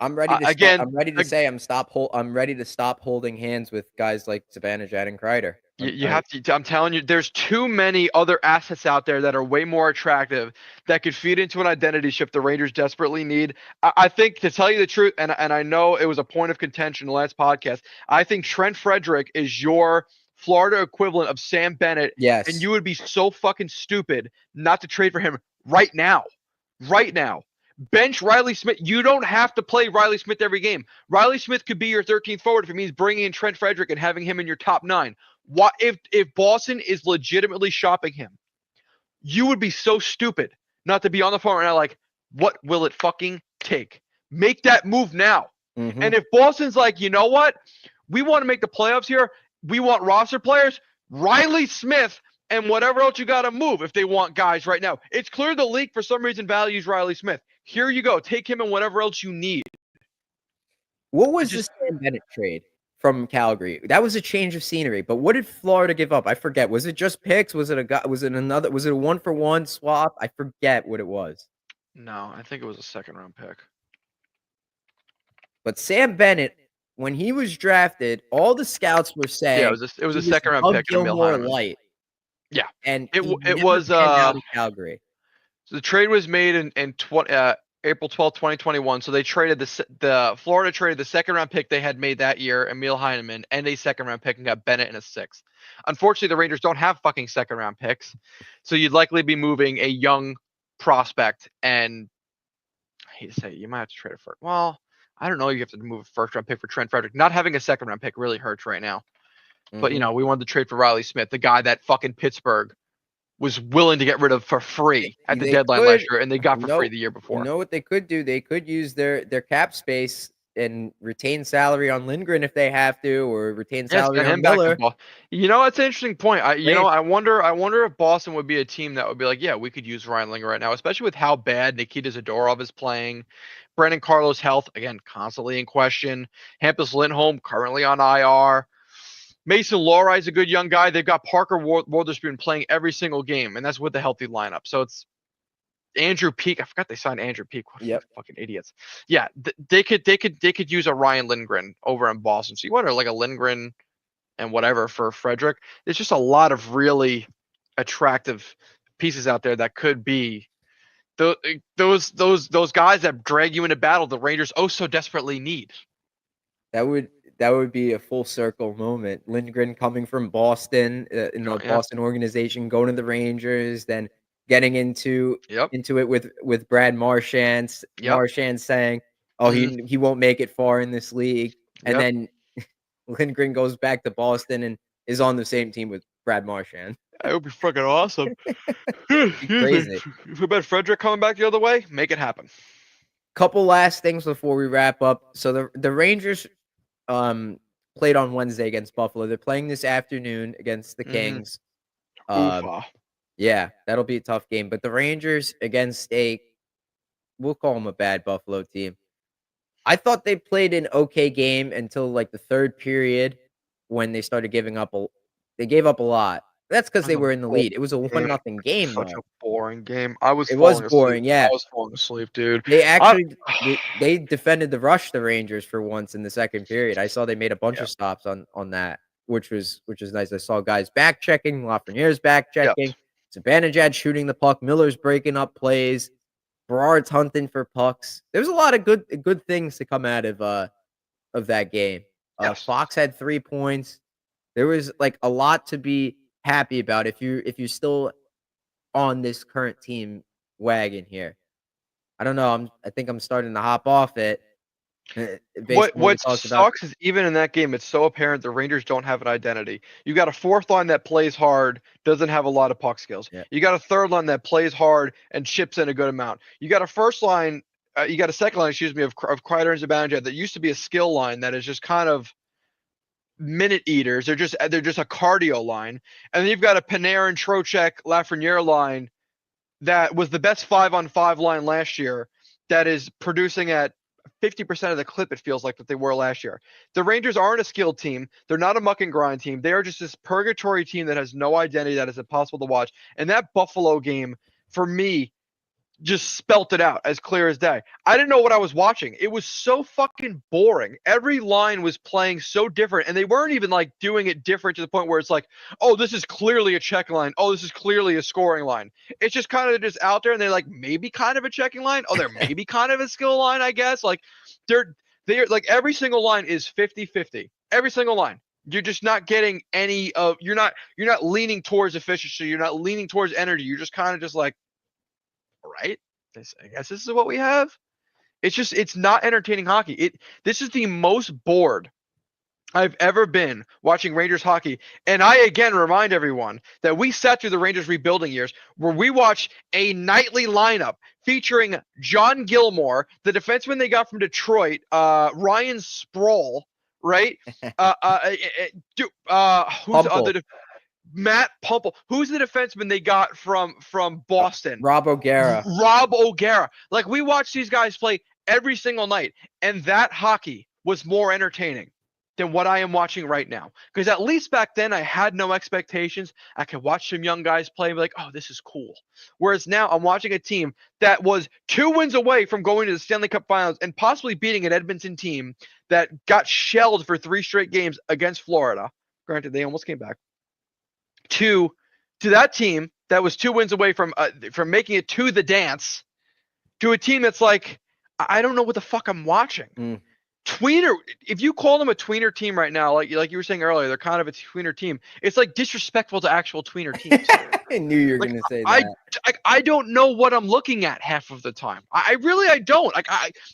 I'm ready to I'm ready to stop holding hands with guys like Zibanejad and Kreider. You have to. I'm telling you, there's too many other assets out there that are way more attractive that could feed into an identity shift the Rangers desperately need. I think, to tell you the truth, and I know it was a point of contention in the last podcast, I think Trent Frederick is your Florida equivalent of Sam Bennett. Yes. And you would be so fucking stupid not to trade for him right now. Right now. Bench Riley Smith. You don't have to play Riley Smith every game. Riley Smith could be your 13th forward if it means bringing in Trent Frederick and having him in your top 9. What if Boston is legitimately shopping him? You would be so stupid not to be on the phone right now. Like, what will it fucking take? Make that move now. Mm-hmm. And if Boston's like, you know what? We want to make the playoffs here. We want roster players. Riley Smith and whatever else you got to move if they want guys right now. It's clear the league for some reason values Riley Smith. Here you go. Take him and whatever else you need. What was the Sam Bennett trade from Calgary? That was a change of scenery. But what did Florida give up? I forget. Was it just picks? Was it a 1-for-1 swap? I forget what it was. No, I think it was a 2nd-round pick. But Sam Bennett, when he was drafted, all the scouts were saying it was a 2nd-round pick. Gilmore light. Yeah, and it was Calgary. So the trade was made in April 12th, 2021. So they traded the Florida traded the 2nd-round pick they had made that year, Emil Heineman, and a 2nd-round pick, and got Bennett in a 6th. Unfortunately, the Rangers don't have fucking 2nd-round picks, so you'd likely be moving a young prospect. And I hate to say it, you might have to trade it for. Well, I don't know. You have to move a 1st-round pick for Trent Frederick. Not having a 2nd-round pick really hurts right now. Mm-hmm. But we wanted to trade for Riley Smith, the guy that fucking Pittsburgh was willing to get rid of for free at the deadline last year, and they got for free the year before. You know what they could do? They could use their cap space and retain salary on Lindgren if they have to, or retain Yeah, salary send on him back to Miller. Boston. That's an interesting point. Great. I wonder if Boston would be a team that would be like, yeah, we could use Ryan Linger right now, especially with how bad Nikita Zadorov is playing. Brandon Carlo's health, again, constantly in question. Hampus Lindholm currently on IR. Mason Lohrei is a good young guy. They've got Parker Wotherspoon playing every single game, and that's with a healthy lineup. So it's Andrew Peak. I forgot they signed Andrew Peak. Yep. Fucking idiots. Yeah, they could use a Ryan Lindgren over in Boston. So you wonder like a Lindgren and whatever for Frederick. There's just a lot of really attractive pieces out there that could be those guys that drag you into battle the Rangers so desperately need. That would be a full circle moment. Lindgren coming from Boston, in the Boston organization, going to the Rangers, then getting into it with Brad Marchand. Marchand saying, "Oh, he won't make it far in this league," and then Lindgren goes back to Boston and is on the same team with Brad Marchand. That would be fucking awesome. Crazy. If we bet Frederick coming back the other way, make it happen. Couple last things before we wrap up. So the Rangers played on Wednesday against Buffalo. They're playing this afternoon against the Kings. Yeah, that'll be a tough game. But the Rangers against we'll call them a bad Buffalo team. I thought they played an okay game until like the third period when they started giving up they gave up a lot. That's because they were in the lead. It was a 1-0 game. Such though. a boring game. It was boring. Yeah, I was falling asleep, dude. They actually they defended the rush, the Rangers, for once in the second period. I saw they made a bunch of stops on that, which was nice. I saw guys back checking, Lafreniere's back checking, Zibanejad shooting the puck, Miller's breaking up plays, Berard's hunting for pucks. There's a lot of good things to come out of that game. Fox had 3 points. There was like a lot to be happy about if you're still on this current team wagon here. I don't know. I think I'm starting to hop off it. What sucks is even in that game, it's so apparent the Rangers don't have an identity. You got a fourth line that plays hard, doesn't have a lot of puck skills. Yeah. You got a third line that plays hard and chips in a good amount. You got a first line, you got a second line, excuse me, of Kreider and Zibanejad that used to be a skill line that is just kind of minute eaters. They're just a cardio line, and then you've got a Panarin, Trocheck, Lafreniere line that was the best 5-on-5 line last year that is producing at 50% of the clip, it feels like, that they were last year. The Rangers aren't a skilled team. They're not a muck and grind team. They are just this purgatory team that has no identity, that is impossible to watch. And that Buffalo game, for me, just spelt it out as clear as day. I didn't know what I was watching. It was so fucking boring. Every line was playing so different, and they weren't even like doing it different to the point where it's like, oh, this is clearly a check line. Oh, this is clearly a scoring line. It's just kind of just out there, and they're like maybe kind of a checking line. Oh, they're maybe kind of a skill line, I guess. Like they're like every single line is 50-50. Every single line. You're just not getting any of you're not leaning towards efficiency. You're not leaning towards energy. You're just kind of just like, right? I guess this is what we have. It's not entertaining hockey. This is the most bored I've ever been watching Rangers hockey. And I again remind everyone that we sat through the Rangers rebuilding years where we watched a nightly lineup featuring John Gilmore, the defenseman they got from Detroit, Ryan Sproul, right? Who's the other Matt Pumple. Who's the defenseman they got from Boston? Rob O'Gara. Like, we watched these guys play every single night, and that hockey was more entertaining than what I am watching right now. Because at least back then, I had no expectations. I could watch some young guys play and be like, oh, this is cool. Whereas now I'm watching a team that was 2 wins away from going to the Stanley Cup Finals and possibly beating an Edmonton team that got shelled for 3 straight games against Florida. Granted, they almost came back. To that team that was 2 wins away from making it to the dance, to a team that's like, I don't know what the fuck I'm watching. Tweener, if you call them a tweener team right now, like you were saying earlier, they're kind of a tweener team. It's like disrespectful to actual tweener teams. I knew you were going to say that. I don't know what I'm looking at half of the time. I really don't.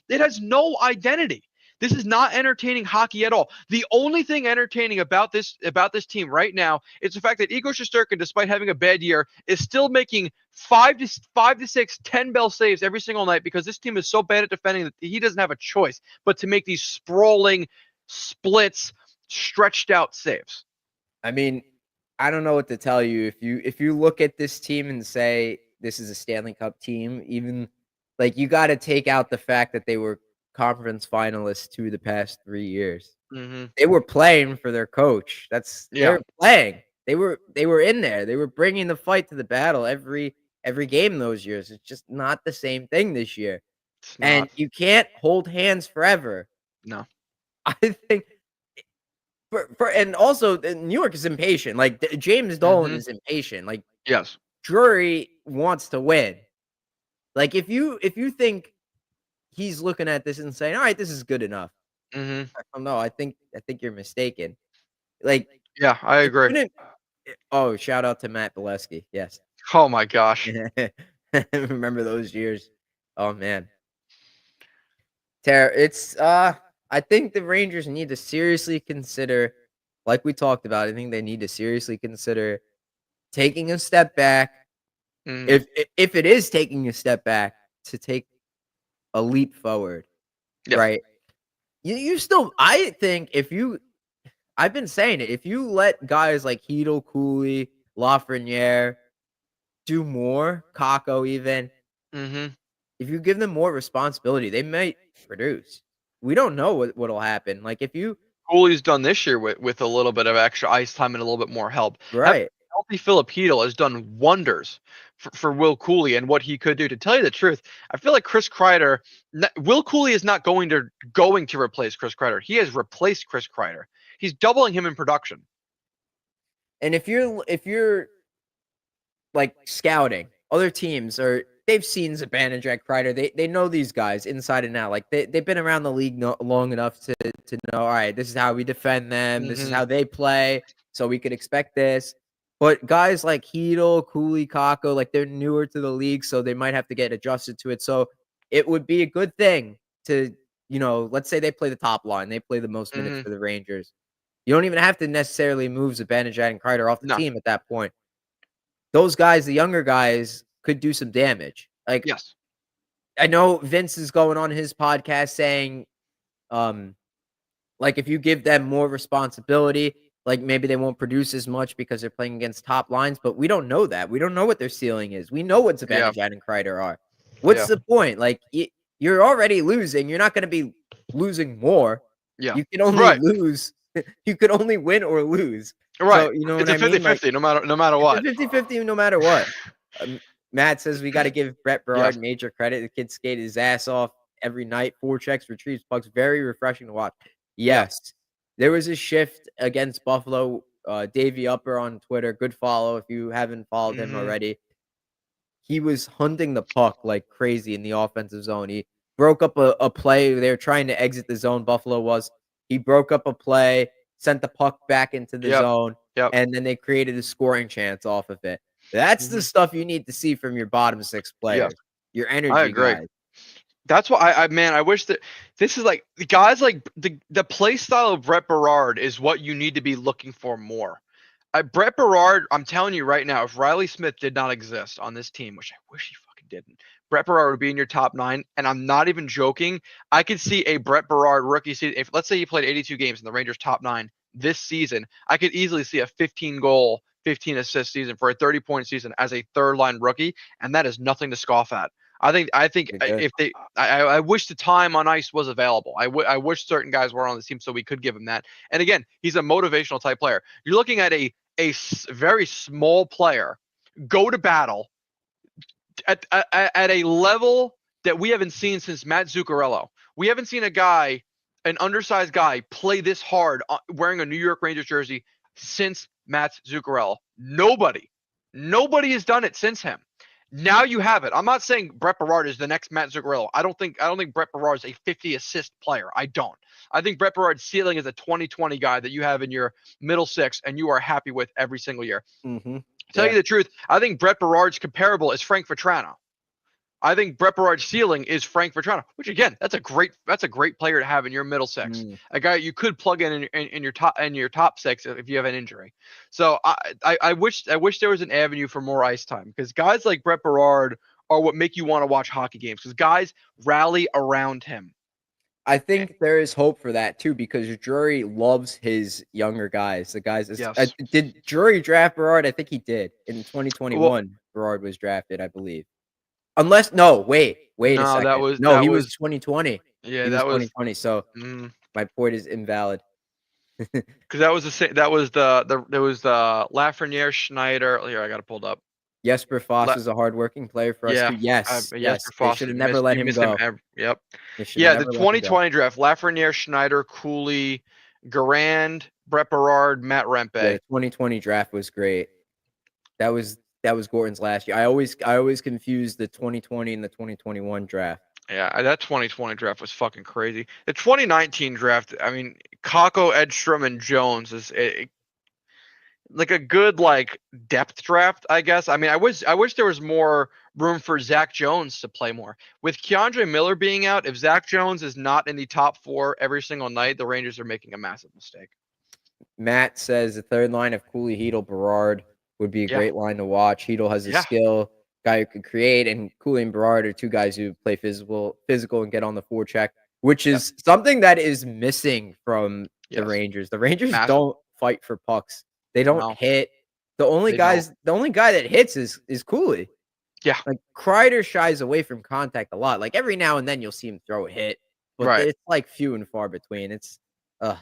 It has no identity. This is not entertaining hockey at all. The only thing entertaining about this team right now is the fact that Igor Shesterkin, despite having a bad year, is still making 5 to 6 10-bell saves every single night because this team is so bad at defending that he doesn't have a choice but to make these sprawling splits, stretched out saves. I mean, I don't know what to tell you. If you look at this team and say this is a Stanley Cup team, even like you got to take out the fact that they were conference finalists 2 the past 3 years. Mm-hmm. They were playing for their coach. They were playing. They were in there. They were bringing the fight to the battle every game those years. It's just not the same thing this year. It's And not. you can't hold hands forever. No. I think and also New York is impatient. Like James Dolan is impatient. Like Yes. Drury wants to win. Like if you think he's looking at this and saying, "All right, this is good enough." Mm-hmm. I don't know. I think you're mistaken. Like Yeah, I it agree. shouldn't. Oh, shout out to Matt Bolesky. Yes. Oh my gosh. Remember those years? Oh man. It's I think the Rangers need to seriously consider, like we talked about, I think they need to seriously consider taking a step back. Mm-hmm. If it is taking a step back, to take a leap forward, Yeah. right? You still, I think I've been saying it, if you let guys like Hedel, Cooley, Lafreniere do more, Kako even, Mm-hmm. if you give them more responsibility, they might produce. We don't know what'll happen. Like if you Cooley's done this year with a little bit of extra ice time and a little bit more help. Having right. a healthy Philip Hedel has done wonders for Will Cooley and what he could do. To tell you the truth, I feel like Chris Kreider, Will Cooley is not going to replace Chris Kreider. He has replaced Chris Kreider. He's doubling him in production. And if you're like scouting other teams, or they've seen Zibanejad, Kreider, they know these guys inside and out. Like they've been around the league long enough to know, all right, this is how we defend them. This is how they play. So we could expect this. But guys like Hedel, Cooley, Kako, like they're newer to the league, so they might have to get adjusted to it. So it would be a good thing to, let's say they play the top line, they play the most minutes for the Rangers. You don't even have to necessarily move Zibanejad and Kreider off the No. team at that point. Those guys, the younger guys, could do some damage. Like, Yes. I know Vince is going on his podcast saying, like if you give them more responsibility, like maybe they won't produce as much because they're playing against top lines, but we don't know that. We don't know what their ceiling is. We know what Zibanejad and Kreider are. What's the point? Like you're already losing. You're not going to be losing more. Yeah. You can only lose. You can only win or lose. Right. So, you know It's what a I mean? 50-50 no matter what. It's a 50-50 no matter what. Matt says we got to give Brett Berard Yes. major credit. The kid skated his ass off every night. 4 checks, retrieves pucks. Very refreshing to watch. Yes. There was a shift against Buffalo. Davey Upper on Twitter. Good follow if you haven't followed him already. He was hunting the puck like crazy in the offensive zone. He broke up a play. They were trying to exit the zone. Buffalo was. He broke up a play, sent the puck back into the zone, and then they created a scoring chance off of it. That's the stuff you need to see from your bottom 6 players. Your energy I agree. guys. That's why I wish that this is like the guys like the play style of Brett Berard is what you need to be looking for more. Brett Berard, I'm telling you right now, if Riley Smith did not exist on this team, which I wish he fucking didn't, Brett Berard would be in your top 9, and I'm not even joking. I could see a Brett Berard rookie season. If let's say he played 82 games in the Rangers top 9 this season, I could easily see a 15 goal, 15 assist season for a 30-point season as a third line rookie, and that is nothing to scoff at. I think if they, I wish the time on ice was available. I wish certain guys were on the team so we could give him that. And again, he's a motivational type player. You're looking at a very small player go to battle at a level that we haven't seen since Matt Zuccarello. We haven't seen an undersized guy, play this hard wearing a New York Rangers jersey since Matt Zuccarello. Nobody has done it since him. Now you have it. I'm not saying Brett Berard is the next Matt Zuccarello. I don't think Brett Berard is a 50 assist player. I don't. I think Brett Berard's ceiling is a 20-20 guy that you have in your middle 6 and you are happy with every single year. Tell you the truth, I think Brett Berard's comparable is Frank Vatrano. I think Brett Berard's ceiling is Frank Vetrano, which again, that's a great player to have in your middle six. Mm. A guy you could plug in your top six if you have an injury. So I wish there was an avenue for more ice time, because guys like Brett Berard are what make you want to watch hockey games, because guys rally around him. I think there is hope for that too, because Drury loves his younger guys. The guys, Yes. did Drury draft Berard? I think he did in Well, 2021. Berard was drafted, I believe. Unless no, wait a no, second. No, he was was 2020. yeah, He was that was 2020. So because my point is invalid. that was the same. That was the Lafreniere, Schneider. Here, I got it pulled up. Jesper Foss La- is a hardworking player for us yeah, too. Yes, Jesper yes. They should Foss. have never let You him missed him. go. Yep. They should have Yeah, the never let him go. 2020 draft: Lafreniere, Schneider, Cooley, Garand, Brett Berard, Matt Yeah, Rempe. the 2020 draft was great. That was Gordon's last year. I always confuse the 2020 and the 2021 draft. Yeah, that 2020 draft was fucking crazy. The 2019 draft, I mean, Kako, Edstrom, and Jones is like a good depth draft, I guess. I mean, I wish there was more room for Zach Jones to play more. With Keandre Miller being out, if Zach Jones is not in the top 4 every single night, the Rangers are making a massive mistake. Matt says the third line of Cooley, Hedel, Berard would be a Yeah. great line to watch. Hedel has a Yeah. skill, guy who could create, and Cooley and Berard are two guys who play physical and get on the forecheck, which is something that is missing from the Yes. Rangers. The Rangers Massive. don't fight for pucks. They don't No. hit. The only They guy that hits is Cooley. Yeah. Like Kreider shies away from contact a lot. Like every now and then you'll see him throw a hit, but Right. it's like few and far between. It's No,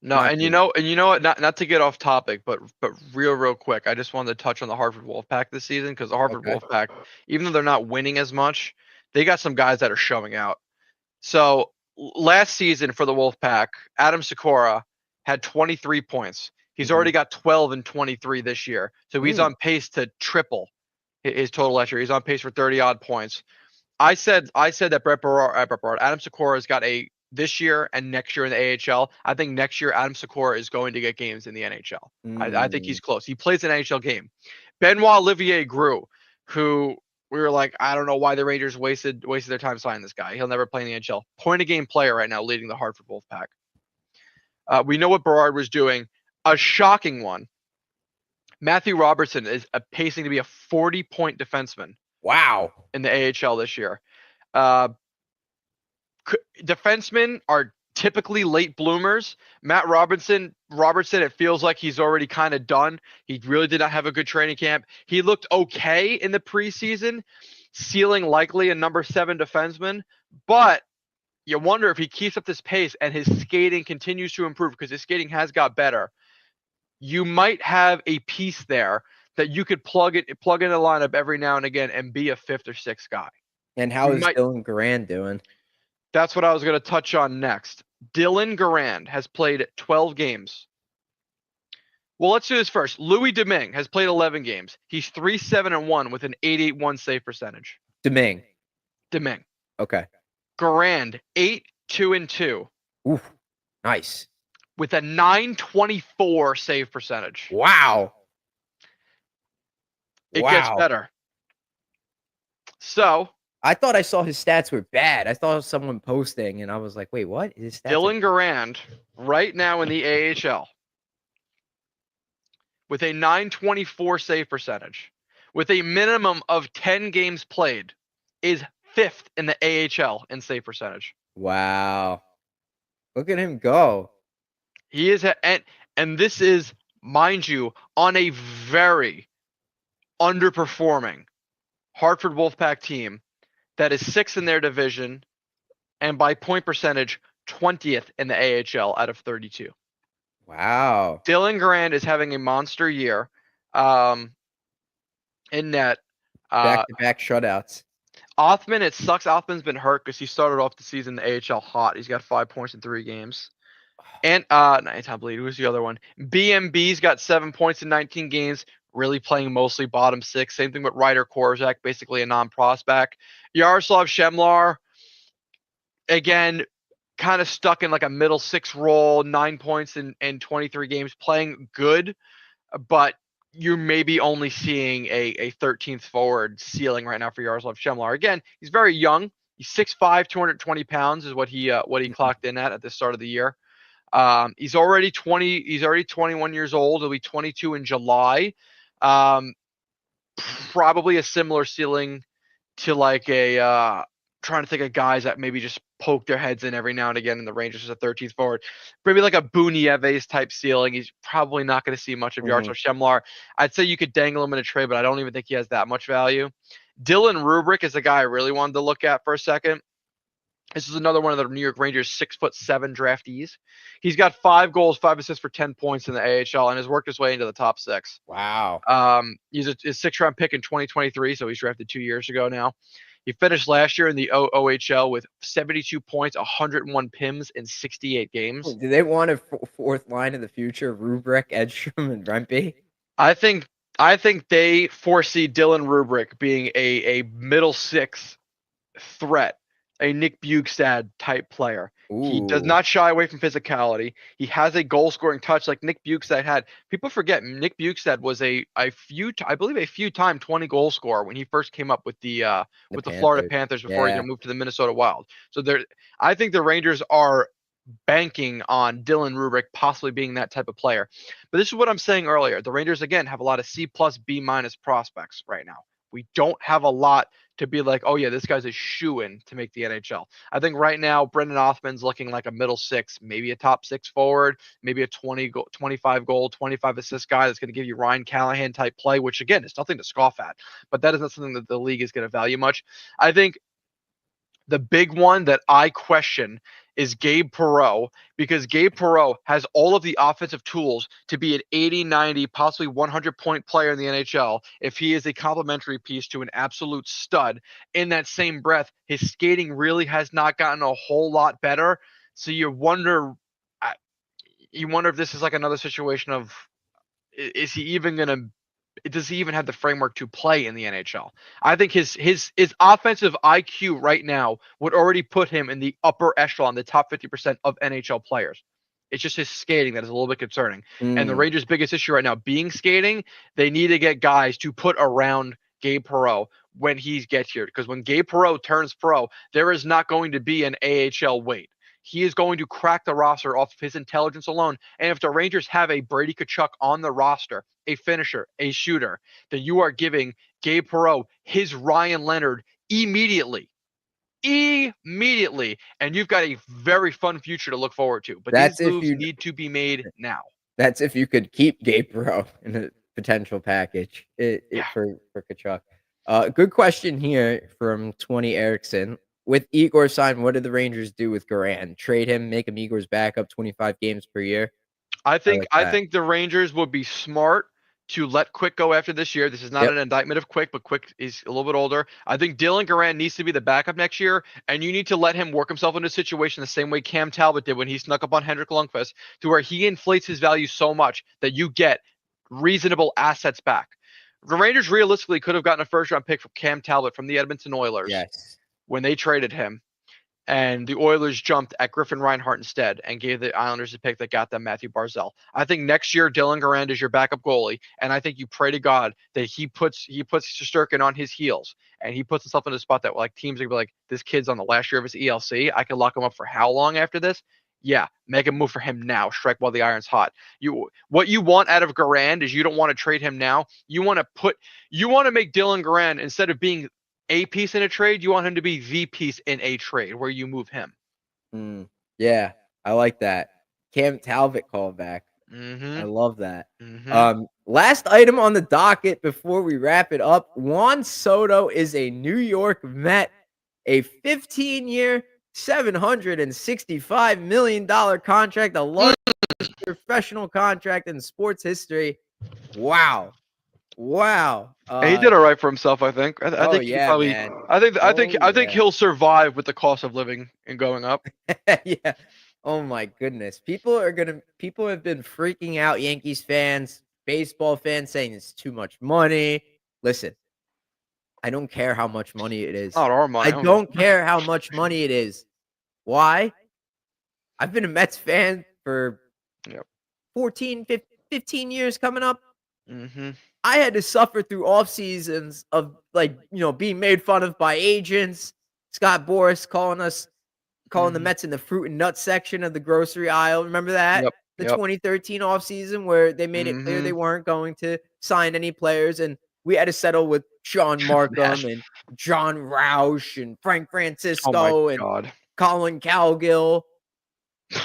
not and good. you know what? Not to get off topic, but real quick, I just wanted to touch on the Hartford Wolfpack this season, because the Hartford Okay. Wolfpack, even though they're not winning as much, they got some guys that are showing out. So last season for the Wolfpack, Adam Sikora had 23 points. He's already got 12 and 23 this year, so he's on pace to triple his total last year. He's on pace for 30 odd points. I said that Brett Berard, Adam Sikora has got a this year and next year in the AHL. I think next year Adam Sikora is going to get games in the NHL. I think he's close. He plays an NHL game. Benoit Olivier Grew, who we were like, I don't know why the Rangers wasted their time signing this guy. He'll never play in the NHL. Point a game player right now, leading the Hartford Wolfpack. We know what Berard was doing. A shocking one. Matthew Robertson is pacing to be a 40-point defenseman. Wow. In the AHL this year. Defensemen are typically late bloomers. Matt Robertson, it feels like he's already kind of done. He really did not have a good training camp. He looked okay in the preseason, ceiling likely a number 7 defenseman, but you wonder if he keeps up this pace and his skating continues to improve, because his skating has got better. You might have a piece there that you could plug in a lineup every now and again and be a 5th or 6th guy. And how is Dylan Garand doing? That's what I was going to touch on next. Dylan Garand has played 12 games. Well, let's do this first. Louis Domingue has played 11 games. He's 3-7-1 with an 8.81 save percentage. Domingue. Okay. Garand 8-2-2. Oof. Nice. With a 9.24 save percentage. Wow. It gets better. So I thought I saw his stats were bad. I saw someone posting, and I was like, "Wait, what?" His stats Dylan Garand right now in the AHL with a 9.24 save percentage, with a minimum of 10 games played, is 5th in the AHL in save percentage. Wow. Look at him go. He is and this is, mind you, on a very underperforming Hartford Wolfpack team that is 6th in their division, and by point percentage 20th in the AHL out of 32. Wow. Dylan Garand is having a monster year in net. Back-to-back shutouts. Othman, it sucks. Othman's been hurt because he started off the season in the AHL hot. He's got 5 points in 3 games. And Anton Bleed, who's the other one? BMB's got 7 points in 19 games, really playing mostly bottom 6. Same thing with Ryder Korzak, basically a non-prospect. Yaroslav Shemlar, again, kind of stuck in like a middle 6 role, 9 points in 23 games, playing good, but you're maybe only seeing a 13th forward ceiling right now for Yaroslav Shemlar. Again, he's very young. He's 6'5", 220 pounds is what he clocked in at the start of the year. He's already 20. He's already 21 years old. He'll be 22 in July. Probably a similar ceiling to like a trying to think of guys that maybe just poke their heads in every now and again in the Rangers as a 13th forward. Maybe like a Bunieves type ceiling. He's probably not going to see much of Yaroslav Shemlar. I'd say you could dangle him in a trade, but I don't even think he has that much value. Dylan Rubrick is the guy I really wanted to look at for a second. This is another one of the New York Rangers 6'7" draftees. He's got 5 goals, 5 assists for 10 points in the AHL, and has worked his way into the top 6. Wow. He's a 6th-round pick in 2023, so he's drafted 2 years ago now. He finished last year in the OHL with 72 points, 101 PIMs in 68 games. Do they want a fourth line in the future? Rubrick, Edstrom, and Rempe? I think they foresee Dylan Rubrick being a middle 6 threat, a Nick Bjugstad type player. Ooh. He does not shy away from physicality. He has a goal scoring touch like Nick Bjugstad had. People forget Nick Bjugstad was I believe a few time 20 goal scorer when he first came up with the Florida Panthers before he moved to the Minnesota Wild. So I think the Rangers are banking on Dylan Rubrick possibly being that type of player. But this is what I'm saying earlier. The Rangers again have a lot of C+, B- prospects right now. We don't have a lot to be like, oh yeah, this guy's a shoo-in to make the NHL. I think right now Brendan Othman's looking like a middle 6, maybe a top 6 forward, maybe a 25 goal, 25 assist guy that's going to give you Ryan Callahan type play, which again is nothing to scoff at, but that is not something that the league is going to value much. I think the big one that I question is Gabe Perreault, because Gabe Perreault has all of the offensive tools to be an 80, 90, possibly 100-point player in the NHL if he is a complementary piece to an absolute stud. In that same breath, his skating really has not gotten a whole lot better. So you wonder if this is like another situation of, is he even going to, does he even have the framework to play in the NHL? I think his offensive IQ right now would already put him in the upper echelon, the top 50% of NHL players. It's just his skating that is a little bit concerning. And the Rangers' biggest issue right now being skating, they need to get guys to put around Gabe Perreault when he gets here. Because when Gabe Perreault turns pro, there is not going to be an AHL wait. He is going to crack the roster off of his intelligence alone. And if the Rangers have a Brady Tkachuk on the roster, a finisher, a shooter, then you are giving Gabe Perreault his Ryan Leonard immediately. And you've got a very fun future to look forward to. But these moves need to be made now. That's if you could keep Gabe Perreault in a potential package for Tkachuk. Good question here from 20 Erickson. With Igor signed, what did the Rangers do with Garand? Trade him, make him Igor's backup 25 games per year? I think the Rangers would be smart to let Quick go after this year. This is not an indictment of Quick, but Quick is a little bit older. I think Dylan Garand needs to be the backup next year, and you need to let him work himself into a situation the same way Cam Talbot did when he snuck up on Henrik Lundqvist, to where he inflates his value so much that you get reasonable assets back. The Rangers realistically could have gotten a first-round pick from Cam Talbot from the Edmonton Oilers when they traded him. And the Oilers jumped at Griffin Reinhart instead and gave the Islanders a pick that got them Matthew Barzal. I think next year Dylan Garand is your backup goalie, and I think you pray to God that he puts Shesterkin on his heels, and he puts himself in a spot that like teams are gonna be like, this kid's on the last year of his ELC. I can lock him up for how long after this? Yeah, make a move for him now. Strike while the iron's hot. What you want out of Garand is you don't want to trade him now. You want to make Dylan Garand, instead of being a piece in a trade, you want him to be the piece in a trade where you move him. Yeah, I like that. Cam Talbot callback. I love that. Last item on the docket before we wrap it up. Juan Soto is a New York Met, a 15-year, $765 million contract, the largest professional contract in sports history. Wow. And he did all right for himself, I think. I think he probably. Man. I think he'll survive with the cost of living and going up. Yeah. Oh my goodness. People have been freaking out, Yankees fans, baseball fans, saying it's too much money. Listen, I don't care how much money it is. Not our money. I don't care how much money it is. Why? I've been a Mets fan for 14, 15 years coming up. Mm-hmm. I had to suffer through off seasons of being made fun of by agents. Scott Boras calling the Mm-hmm. Mets in the fruit and nut section of the grocery aisle. Remember that? Yep. The Yep. 2013 offseason where they made it clear Mm-hmm. they weren't going to sign any players, and we had to settle with Sean Man. Markham and John Roush and Frank Oh my Francisco and God. Colin Cowgill.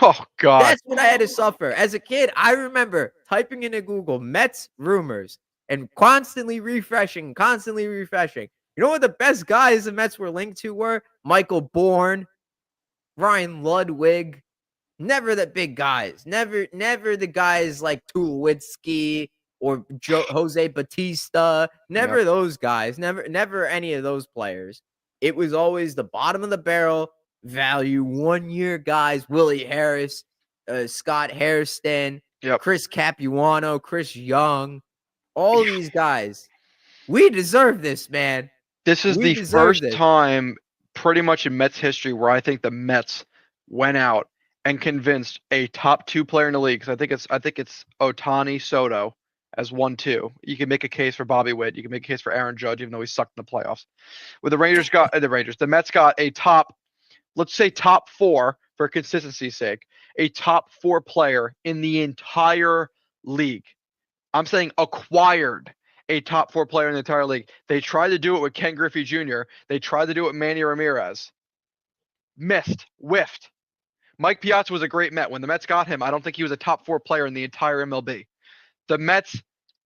Oh God. That's what I had to suffer. As a kid, I remember typing into Google Mets rumors and constantly refreshing, constantly refreshing. You know what the best guys the Mets were linked to were? Michael Bourne, Ryan Ludwig. Never the big guys. Never the guys like Tulowitzki or Jose Batista. Yep. Never those guys. Never any of those players. It was always the bottom of the barrel value 1 year guys. Willie Harris, Scott Hairston, Yep. Chris Capuano, Chris Young. All these guys. We deserve this, man. This is We the deserve first this. time pretty much in Mets history where I think the Mets went out and convinced a top two player in the league. 'Cause I think it's Otani Soto as 1-2. You can make a case for Bobby Witt. You can make a case for Aaron Judge, even though he sucked in the playoffs. With the Mets got a top, let's say top four for consistency's sake, a top four player in the entire league. I'm saying acquired a top four player in the entire league. They tried to do it with Ken Griffey Jr. They tried to do it with Manny Ramirez. Missed, whiffed. Mike Piazza was a great Met. When the Mets got him, I don't think he was a top four player in the entire MLB. The Mets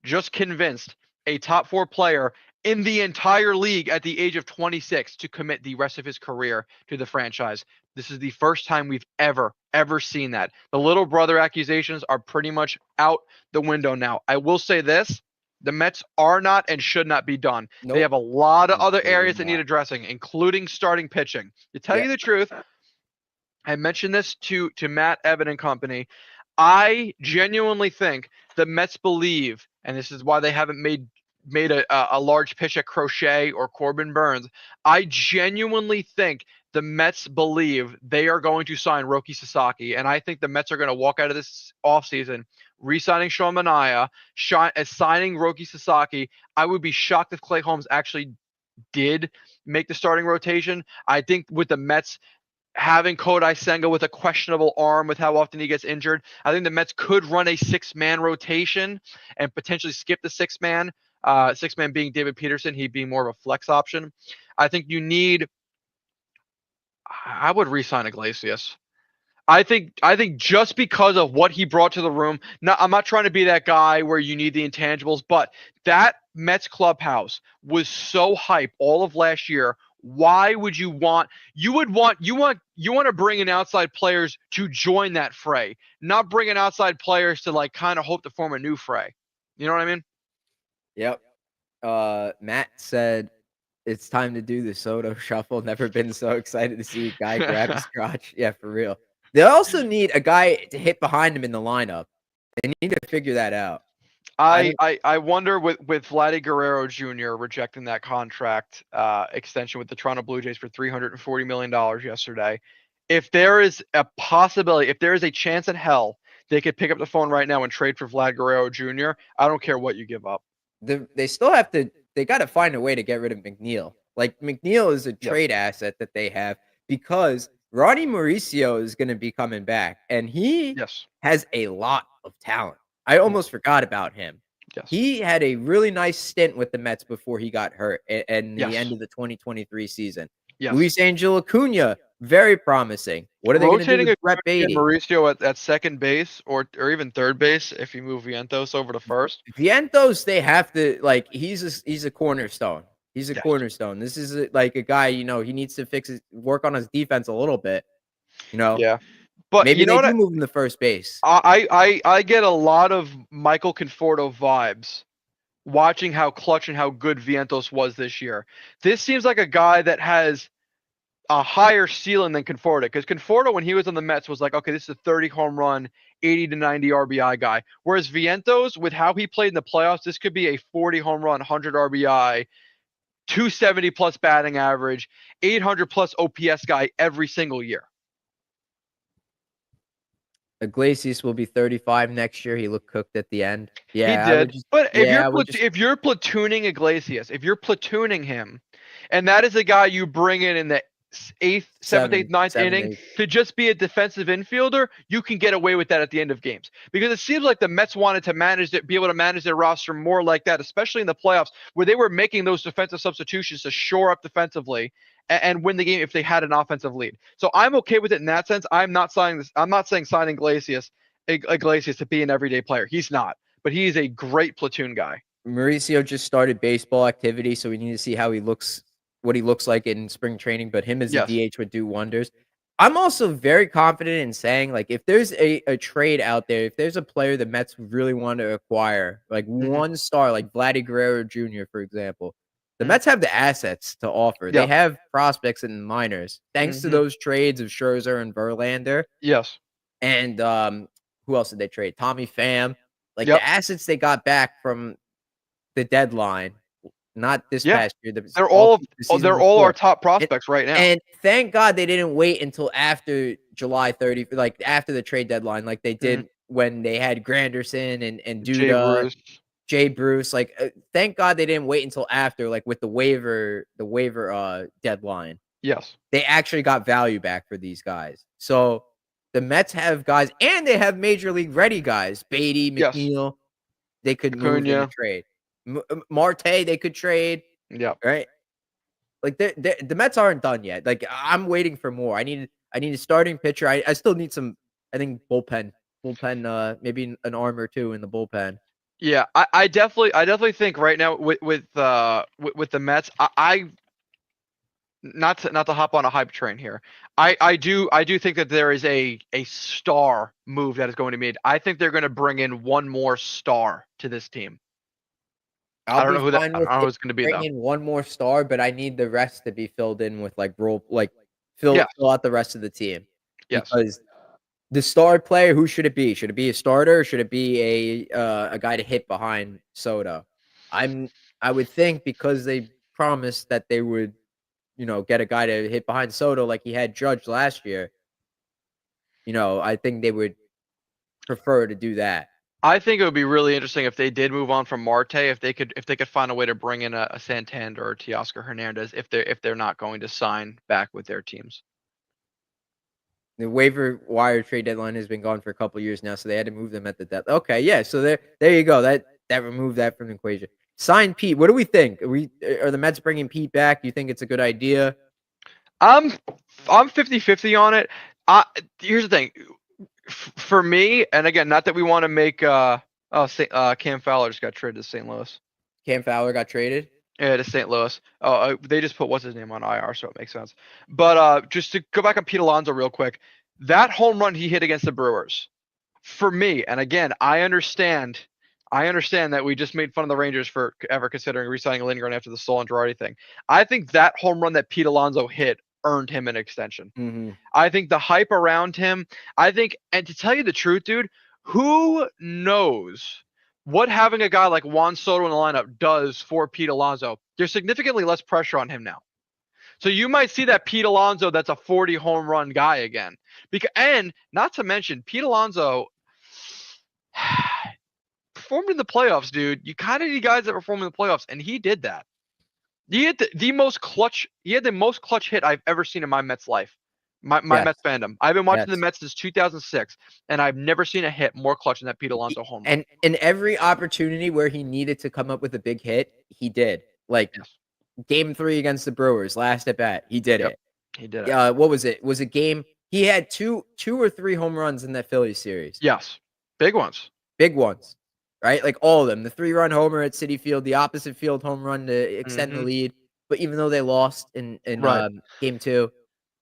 just convinced a top four player in the entire league at the age of 26 to commit the rest of his career to the franchise. This is the first time we've ever seen that. The little brother accusations are pretty much out the window now. I will say this. The Mets are not and should not be done. They Nope. have a lot of other Absolutely areas that need not. addressing, including starting pitching. To tell Yeah. you the truth, I mentioned this to Matt, Evan, and company. I genuinely think the Mets believe, and this is why they haven't made a large pitch at Crochet or Corbin Burns. I genuinely think the Mets believe they are going to sign Roki Sasaki, and I think the Mets are going to walk out of this offseason re-signing Sean Manaea, signing Roki Sasaki. I would be shocked if Clay Holmes actually did make the starting rotation. I think with the Mets having Kodai Senga with a questionable arm with how often he gets injured, I think the Mets could run a six-man rotation and potentially skip the six-man being David Peterson, he being more of a flex option. I think I would re-sign Iglesias. I think just because of what he brought to the room. I'm not trying to be that guy where you need the intangibles, but that Mets clubhouse was so hype all of last year. Why would you want to bring in outside players to join that fray, not bring in outside players to like kind of hope to form a new fray. You know what I mean? Yep. Matt said it's time to do the Soto shuffle. Never been so excited to see a guy grab his crotch. Yeah, for real. They also need a guy to hit behind him in the lineup. They need to figure that out. I don't. I wonder with Vladdy Guerrero Jr. rejecting that contract extension with the Toronto Blue Jays for $340 million yesterday, if there is a possibility, if there is a chance in hell they could pick up the phone right now and trade for Vlad Guerrero Jr., I don't care what you give up. They still have to. They got to find a way to get rid of McNeil. Like McNeil is a Yes. trade asset that they have because Ronnie Mauricio is going to be coming back, and he Yes. has a lot of talent. I almost forgot about him. Yes. He had a really nice stint with the Mets before he got hurt in the Yes. end of the 2023 season. Yes. Luis Angel Acuna, very promising. What are they going to do Rotating with a Brett Beatty? Mauricio at second base or even third base if you move Vientos over to first. Vientos, they have to he's a cornerstone. He's a Yes. cornerstone. This is like a guy, he needs to work on his defense a little bit. Yeah. But Maybe you know they what? do move him to first base. I get a lot of Michael Conforto vibes watching how clutch and how good Vientos was this year. This seems like a guy that has a higher ceiling than Conforto, because Conforto, when he was on the Mets, was like, okay, this is a 30 home run, 80 to 90 RBI guy. Whereas Vientos, with how he played in the playoffs, this could be a 40 home run, 100 RBI, 270 plus batting average, 800 plus OPS guy every single year. Iglesias will be 35 next year. He looked cooked at the end. He Yeah, I would did. just. But Yeah, I would just. if you're platooning Iglesias, if you're platooning him, and that is a guy you bring in the eighth, seventh, eighth, ninth Seven, inning 8. to just be a defensive infielder, you can get away with that at the end of games. Because it seems like the Mets wanted to manage it, be able to manage their roster more like that, especially in the playoffs, where they were making those defensive substitutions to shore up defensively and win the game if they had an offensive lead. So I'm okay with it in that sense. I'm not saying signing Iglesias to be an everyday player. He's not, but he is a great platoon guy. Mauricio just started baseball activity, so we need to see how he looks, what he looks like in spring training. But him as a Yes. DH would do wonders. I'm also very confident in saying, like, if there's a trade out there, if there's a player the Mets really want to acquire, like Mm-hmm. one star, like Vladdy Guerrero Jr., for example, the Mm-hmm. Mets have the assets to offer. They Yeah. have prospects in the minors, thanks to Mm-hmm. those trades of Scherzer and Verlander. Yes. And who else did they trade? Tommy Pham. Like Yep. the assets they got back from the deadline, not this Yeah. past year, the season They're all our before. top And, prospects right now. and thank God they didn't wait until after July 30, like after the trade deadline, like they Mm-hmm. did when they had Granderson and Jay Duda, Bruce. Jay Bruce. Like, thank God they didn't wait until after, like with the waiver deadline. Yes. They actually got value back for these guys. So the Mets have guys, and they have major league ready guys. Beatty, Yes. McNeil, they could move in a Acuna. trade. Marte, they could trade, Yep. right? Like the Mets aren't done yet. Like I'm waiting for more. I need a starting pitcher. I still need some. I think bullpen, maybe an arm or two in the bullpen. Yeah, I definitely think right now with the Mets, I not to hop on a hype train here. I do think that there is a star move that is going to be made. I think they're going to bring in one more star to this team. I don't know who that. I don't know who it's going to be bring though. in one more star, but I need the rest to be filled in with like fill Yes. fill out the rest of the team. Yes. Because the star player, who should it be? Should it be a starter? Or should it be a guy to hit behind Soto? I would think because they promised that they would, get a guy to hit behind Soto like he had Judge last year. I think they would prefer to do that. I think it would be really interesting if they did move on from Marte, if they could find a way to bring in a Santander or Teoscar Hernandez if they're not going to sign back with their teams. The waiver wire trade deadline has been gone for a couple years now, so they had to move them at the deadline. Okay, yeah, so there you go. That removed that from the equation. Sign Pete. What do we think? Are the Mets bringing Pete back? Do you think it's a good idea? I'm 50-50 on it. Here's the thing. For me, and again, not that we want to make Cam Fowler just got traded to St. Louis. Cam Fowler got traded? Yeah, to St. Louis. Oh, they just put what's his name on IR, so it makes sense. But just to go back on Pete Alonso real quick, that home run he hit against the Brewers, for me, and again, I understand that we just made fun of the Rangers for ever considering re-signing Lindgren after the Stolen Girardi thing. I think that home run that Pete Alonso hit earned him an extension. Mm-hmm. I think the hype around him, and to tell you the truth, dude, who knows what having a guy like Juan Soto in the lineup does for Pete Alonso? There's significantly less pressure on him now. So you might see that Pete Alonso that's a 40 home run guy again. And not to mention, Pete Alonso performed in the playoffs, dude. You kind of need guys that perform in the playoffs, and he did that. He had the most clutch hit I've ever seen in my Mets life. My Yes. Mets fandom. I've been watching Yes. the Mets since 2006, and I've never seen a hit more clutch than that Pete Alonso home run. And in every opportunity where he needed to come up with a big hit, he did. Like Game 3 against the Brewers, last at bat, he did it. He did it. What was it? Was a game? He had two or three home runs in that Phillies series. Yes, big ones. Big ones, right? Like all of them. The 3-run homer at Citi Field, the opposite field home run to extend the lead. But even though they lost in Game 2.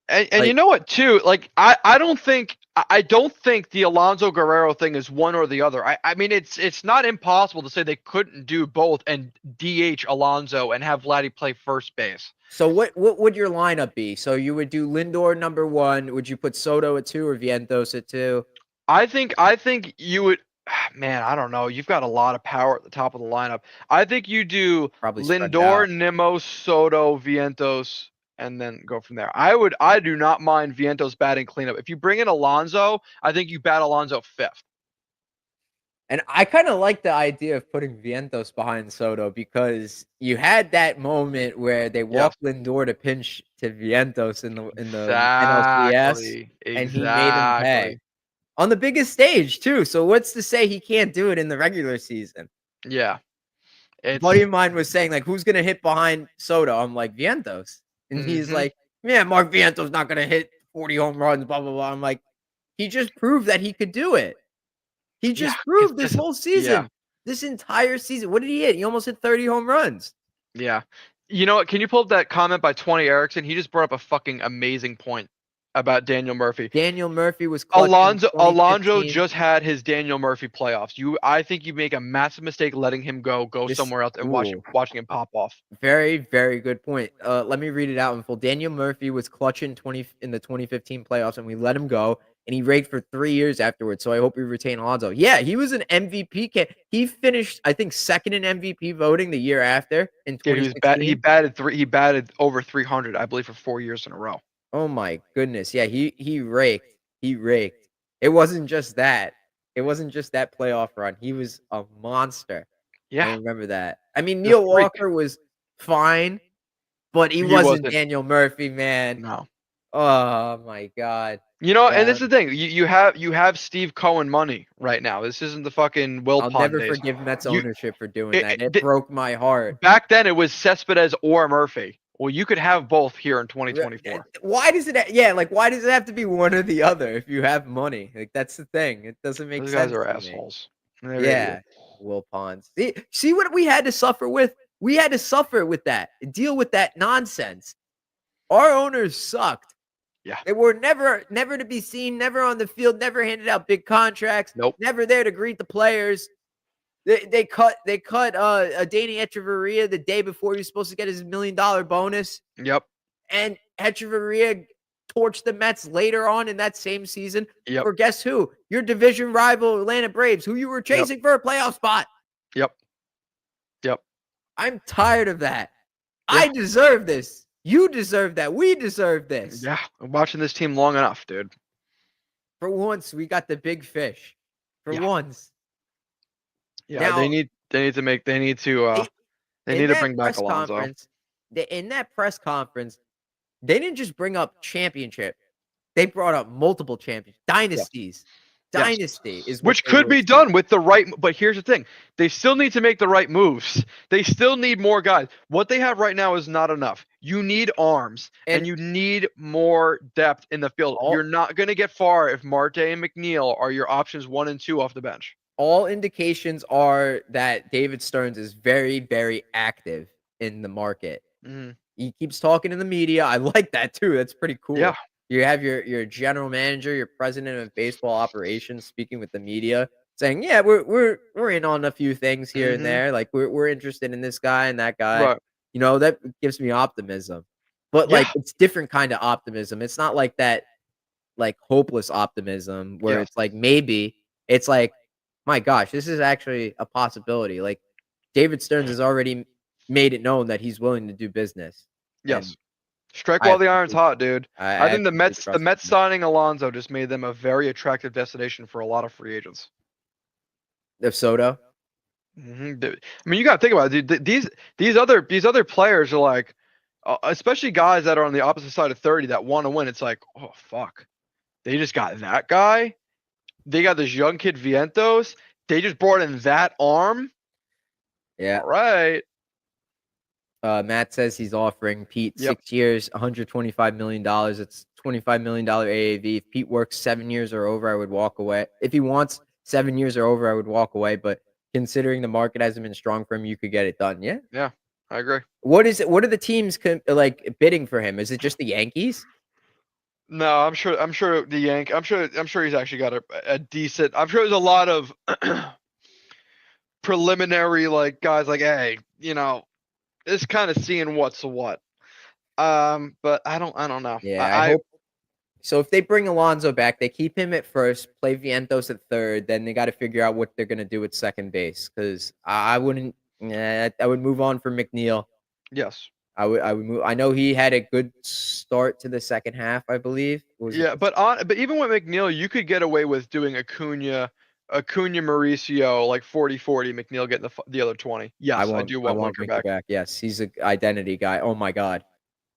And you know what too? Like I don't think the Alonso Guerrero thing is one or the other. I mean it's not impossible to say they couldn't do both and DH Alonso and have Vladdy play first base. So what would your lineup be? So you would do Lindor number 1. Would you put Soto at 2 or Vientos at 2? I think you would. Man, I don't know. You've got a lot of power at the top of the lineup. I think you do Probably Lindor, Nimmo, Soto, Vientos, and then go from there. I do not mind Vientos batting cleanup. If you bring in Alonso, I think you bat Alonso fifth. And I kind of like the idea of putting Vientos behind Soto because you had that moment where they Yes. walked Lindor to pinch to Vientos in the NLCS, Exactly. and he made him pay Exactly. on the biggest stage too. So what's to say he can't do it in the regular season? Yeah. A It's buddy of mine was saying like, "Who's gonna hit behind Soto?" I'm like, "Vientos," and he's mhm. like, "Yeah, Mark Vientos not gonna hit 40 home runs." Blah blah blah. I'm like, he just proved that he could do it. He Yeah, just proved this consistent. whole Yeah. season, this entire season. What did he hit? He almost hit 30 home runs. Yeah. You know what? Can you pull up that comment by 20 Erickson? He just brought up a fucking amazing point about Daniel Murphy. Daniel Murphy was clutch in Alonso 2015. just had his Daniel Murphy playoffs. I think you make a massive mistake letting him go This somewhere else and ooh, watching him pop off. very, very good point. Let me read it out in full. Daniel Murphy was clutch in the 2015 playoffs, and we let him go, and he raked for 3 years afterwards. So I hope we retain Alonso. Yeah, he was an MVP. He finished, I think, second in MVP voting the year after in Dude, he 2016. batted over 300, I believe, for 4 years in a row. Oh my goodness. Yeah, he raked. He raked. It wasn't just that. It wasn't just that playoff run. He was a monster. I Yeah, remember that. I mean, the Neil freak. Walker was fine, but he He wasn't wasn't. Daniel Murphy, man. No. Oh my god. You know, and this Um, is the thing. You have Steve Cohen money right now. This isn't the fucking Will I'll Pond never days. forgive Mets You ownership for doing that. It broke my heart. back then it was Cespedes or Murphy. Well, you could have both here in 2024. Why does it? Yeah, like why does it have to be one or the other if you have money? Like that's the thing. It doesn't make Those guys sense are to me. assholes. They're Yeah, idiots. Will Ponds. See what we had to suffer with? We had to suffer with that, deal with that nonsense. Our owners sucked. Yeah. They were never to be seen, never on the field, never handed out big contracts, Nope. never there to greet the players. They cut Danny Echeverria the day before he was supposed to get his $1 million bonus, Yep. and Echeverria torched the Mets later on in that same season Yep. for guess who? Your division rival Atlanta Braves, who you were Yep. chasing for a playoff spot. Yep. Yep. I'm tired of that. Yeah. I deserve this. You deserve that. We deserve this. Yeah. I'm watching this team long enough, dude. For once, we got the big fish. For Yeah. once. Yeah. Now, They need to bring back Alonso. In that press conference, they didn't just bring up championship. They brought up multiple champions, Yes. dynasties. Yes. Dynasty is what Which they could were be saying. done with the right, but here's the thing. They still need to make the right moves. They still need more guys. What they have right now is not enough. You need arms and And you need more depth in the field. all You're not going to get far if Marte and McNeil are your options 1 and 2 off the bench. all indications are that David Stearns is very, very active in the market. Mhm. He keeps talking in the media. I like that too. That's pretty cool. Yeah. You have your general manager, your president of baseball operations speaking with the media, saying, "Yeah, we're in on a few things here and Mhm. there. Like we're interested in this guy and that guy." Right. You know, that gives me optimism. But like Yeah. it's different kind of optimism. It's not like that like hopeless optimism where Yes. it's like maybe. It's like, my gosh, this is actually a possibility. Like David Stearns has already made it known that he's willing to do business. Yes. And Strike I while have the iron's complete hot, dude. I I have think the complete Mets the trust Mets in him. signing Alonso just made them a very attractive destination for a lot of free agents. Of Soto? Dude, I mean, you got to think about it, dude. These other players are like, especially guys that are on the opposite side of 30 that want to win. It's like, oh fuck, they just got that guy. They got this young kid Vientos. They just brought in that arm. Yeah. All right. Matt says he's offering Pete Yep. 6 years, $125 million. It's $25 million AAV. If Pete works 7 years or over, I would walk away. If he wants 7 years or over, I would walk away. But considering the market hasn't been strong for him, you could get it done. Yeah. Yeah, I agree. What is it? What are the teams like bidding for him? Is it just the Yankees? No, I'm sure. I'm sure he's actually got a decent. I'm sure there's a lot of preliminary like guys like, hey, it's kind of seeing what's what. But I don't know. Yeah, I hope. So if they bring Alonso back, they keep him at first, play Vientos at third, then they got to figure out what they're gonna do at second base. Because I wouldn't. I would move on for McNeil. Yes. I would move. I know he had a good start to the second half, I believe. Was it Yeah, but even with McNeil, you could get away with doing Acuna, Mauricio like 40-40, McNeil getting the other 20. Yes, I do I want want Winker Winker back. back. Yes, he's a identity guy. Oh my god.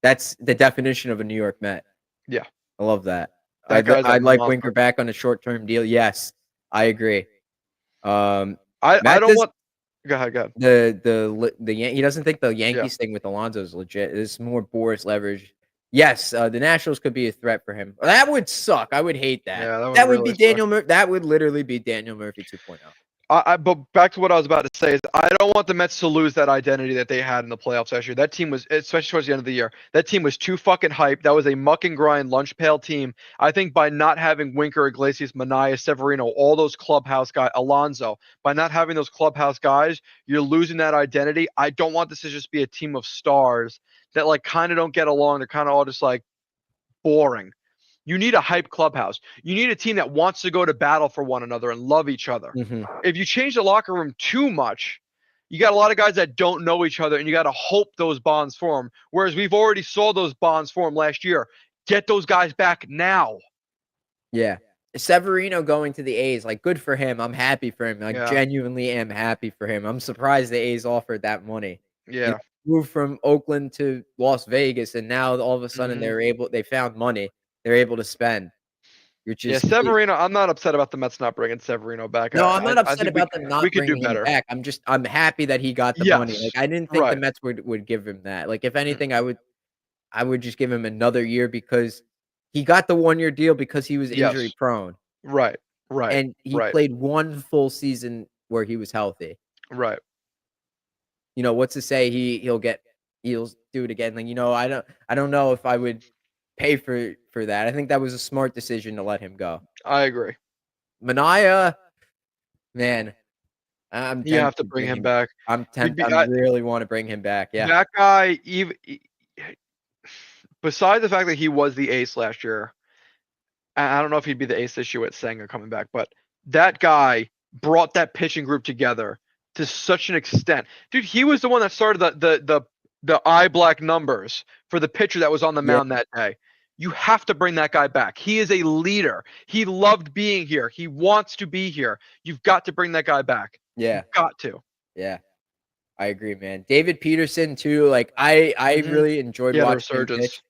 That's the definition of a New York Met. Yeah, I love that. that guy's a I'd like Winker monster. back on a short-term deal. Yes, I agree. I Matt don't does want. Go ahead, go ahead. he doesn't think the Yeah, Yankees thing with Alonso is legit. It's more Boris leverage. Yes, the Nationals could be a threat for him. That would suck. I would hate that. yeah, that would That would be really suck. That would literally be Daniel Murphy 2.0. But back to what I was about to say is I don't want the Mets to lose that identity that they had in the playoffs last year. That team was, especially towards the end of the year, that team was too fucking hyped. That was a muck and grind lunch pail team. I think by not having Winker, Iglesias, Manaea, Severino, all those clubhouse guys, Alonso, by not having those clubhouse guys, you're losing that identity. I don't want this to just be a team of stars that like kind of don't get along. They're kind of all just like boring. You need a hype clubhouse. You need a team that wants to go to battle for one another and love each other. Mhm. If you change the locker room too much, you got a lot of guys that don't know each other, and you got to hope those bonds form. Whereas we've already saw those bonds form last year. Get those guys back now. Yeah. Severino going to the A's, like, good for him. I'm happy for him. I Yeah, genuinely am happy for him. I'm surprised the A's offered that money. You know, yeah. moved from Oakland to Las Vegas, and now all of a sudden hmm they found money. They're able to spend, which Yeah, is Severino. I'm not upset about the Mets not bringing Severino back. no, I'm not I upset think about them we not could do bringing him better. back. I'm happy that he got the money. Like, Yes, I didn't think the right. Mets would give him that. Like, if Mm, anything, I would just give him another year because he got the one-year deal because he was injury Yes, prone, right, right, and he right, played one full season where he was healthy. right. You know, what's to say he'll do it again? Like, I don't know if I would pay for that. I think that was a smart decision to let him go. I agree. Manaea, man, I'm You have tempted to to bring bring him him. back. I really wanna bring him back, yeah. That guy, even besides the fact that he was the ace last year, I don't know if he'd be the ace this year with Senga coming back, but that guy brought that pitching group together to such an extent. Dude, he was the one that started the eye black numbers for the pitcher that was on the Yeah, mound that day. You have to bring that guy back. He is a leader. He loved being here. He wants to be here. You've got to bring that guy back. yeah, You've got to. yeah. I agree, man. David Peterson too, like, I hmm really enjoyed He had a watching him resurgence. pitch.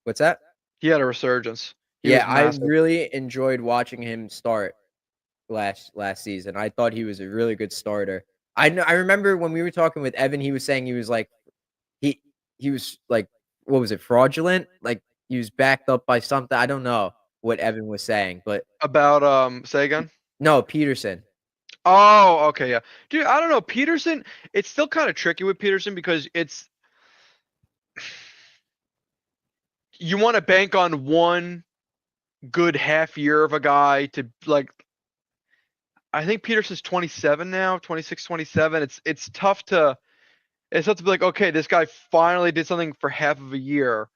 What's that? He had a resurgence. He Yeah, was I massive. really enjoyed watching him start last season. I thought he was a really good starter. I remember when we were talking with Evan, he was saying he was like he he was like, what was it, fraudulent? Like, he was backed up by something. I don't know what Evan was saying, but About say again? no, Peterson. Oh, okay, yeah. Dude, I don't know. Peterson, it's still kind of tricky with Peterson because it's you want to bank on one good half year of a guy to like I think Peterson's 27 now, 26, 27. It's tough to be like, okay, this guy finally did something for half of a year.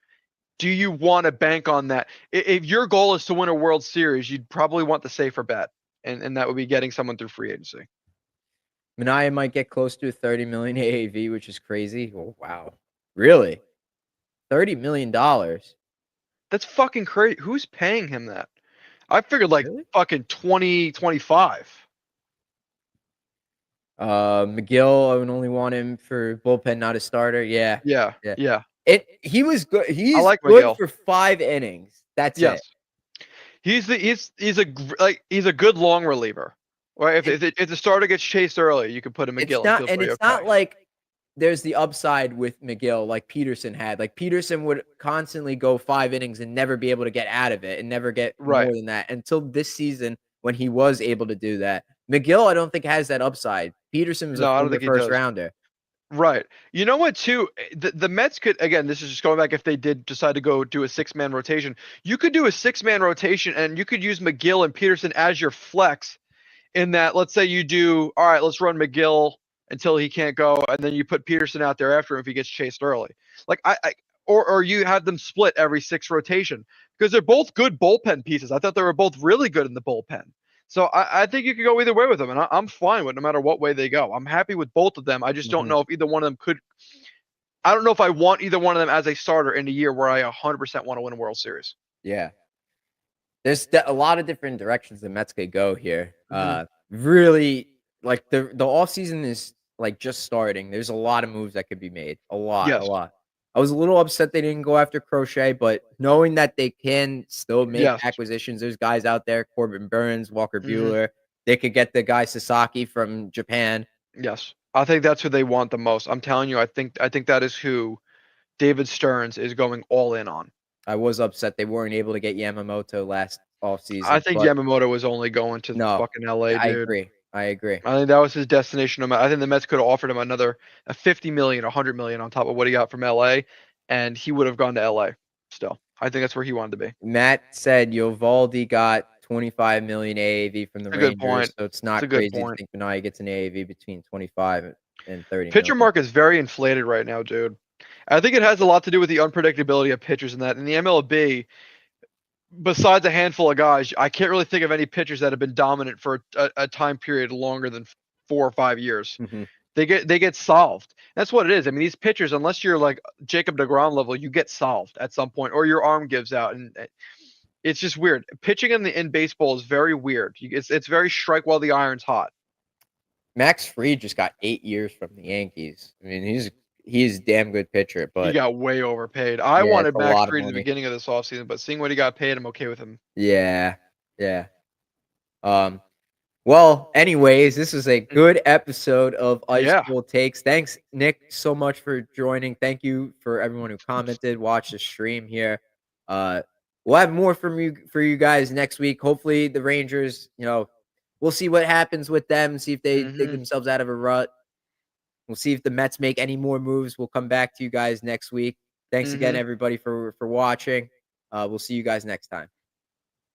Do you want to bank on that? If your goal is to win a World Series, you'd probably want the safer bet, and that would be getting someone through free agency. Manaea might get close to 30 million AAV, which is crazy. Oh, wow. Really? $30 million? That's fucking crazy. Who's paying him that? I figured like Really? fucking 20, 25. McGill, I would only want him for bullpen, not a starter. Yeah. Yeah, Yeah. yeah. He was good. I He's like good McGill. for 5 innings. That's Yes. it. He's a good long reliever. Right? And If the starter gets chased early, you can put a McGill and feel pretty it's okay. not like there's the upside with McGill like Peterson had. Like, Peterson would constantly go 5 innings and never be able to get out of it and never get Right. more than that until this season when he was able to do that. McGill, I don't think has that upside. Peterson was a No, I don't former think he first does. rounder. Right. You know what, too? The Mets could, again, this is just going back if they did decide to go do a six-man rotation. You could do a six-man rotation, and you could use McGill and Peterson as your flex in that, let's say you do, all right, let's run McGill until he can't go, and then you put Peterson out there after him if he gets chased early. Like, or you have them split every 6 rotation because they're both good bullpen pieces. I thought they were both really good in the bullpen. So I think you could go either way with them, and I'm fine with no matter what way they go. I'm happy with both of them. I just don't Mhm. know if either one of them could. I don't know if I want either one of them as a starter in a year where I 100% want to win a World Series. Yeah. There's a lot of different directions the Mets could go here. Really, like the offseason is like just starting. There's a lot of moves that could be made. A lot, a Yes. lot. I was a little upset they didn't go after Crochet, but knowing that they can still make Yes. acquisitions, there's guys out there, Corbin Burns, Walker Mhm. Buehler. They could get the guy Sasaki from Japan. Yes. I think that's who they want the most. I'm telling you, I think that is who David Stearns is going all in on. I was upset they weren't able to get Yamamoto last I offseason, think but Yamamoto was only going to no, fucking LA, I dude. agree. I agree. I think that was his destination. I think the Mets could have offered him another a 50 million, 100 million on top of what he got from LA, and he would have gone to LA still. I think that's where he wanted to be. Matt said Yovaldi got 25 million AAV from the It's a good Rangers, point. so it's It's not a good crazy to point. think Benaya gets an AAV between 25 and 30 Pitcher million. mark is very inflated right now, dude. I think it has a lot to do with the unpredictability of pitchers and that. In the MLB, besides a handful of guys, I can't really think of any pitchers that have been dominant for a time period longer than 4 or 5 years. Mhm. They get solved. That's what it is. I mean, these pitchers, unless you're like Jacob DeGrom level, you get solved at some point, or your arm gives out, and it's just weird. Pitching in baseball is very weird. It's very strike while the iron's hot. Max Fried just got 8 years from the Yankees. I mean, he's a damn good pitcher, He but got way overpaid. I yeah, it's wanted a Max lot of Fried at the money. beginning of this offseason, but seeing what he got paid, I'm okay with him. Yeah. Yeah. Um Well, anyways, this was a good episode of Ice Yeah. Cold Takes. Thanks, Nick, so much for joining. Thank you for everyone who commented, watched the stream here. Uh, we'll have more from you for you guys next week. Hopefully, the Rangers, we'll see what happens with them. See if they dig Hmm. themselves out of a rut. We'll see if the Mets make any more moves. We'll come back to you guys next week. Thanks again, Hmm. everybody, for watching. We'll see you guys next time.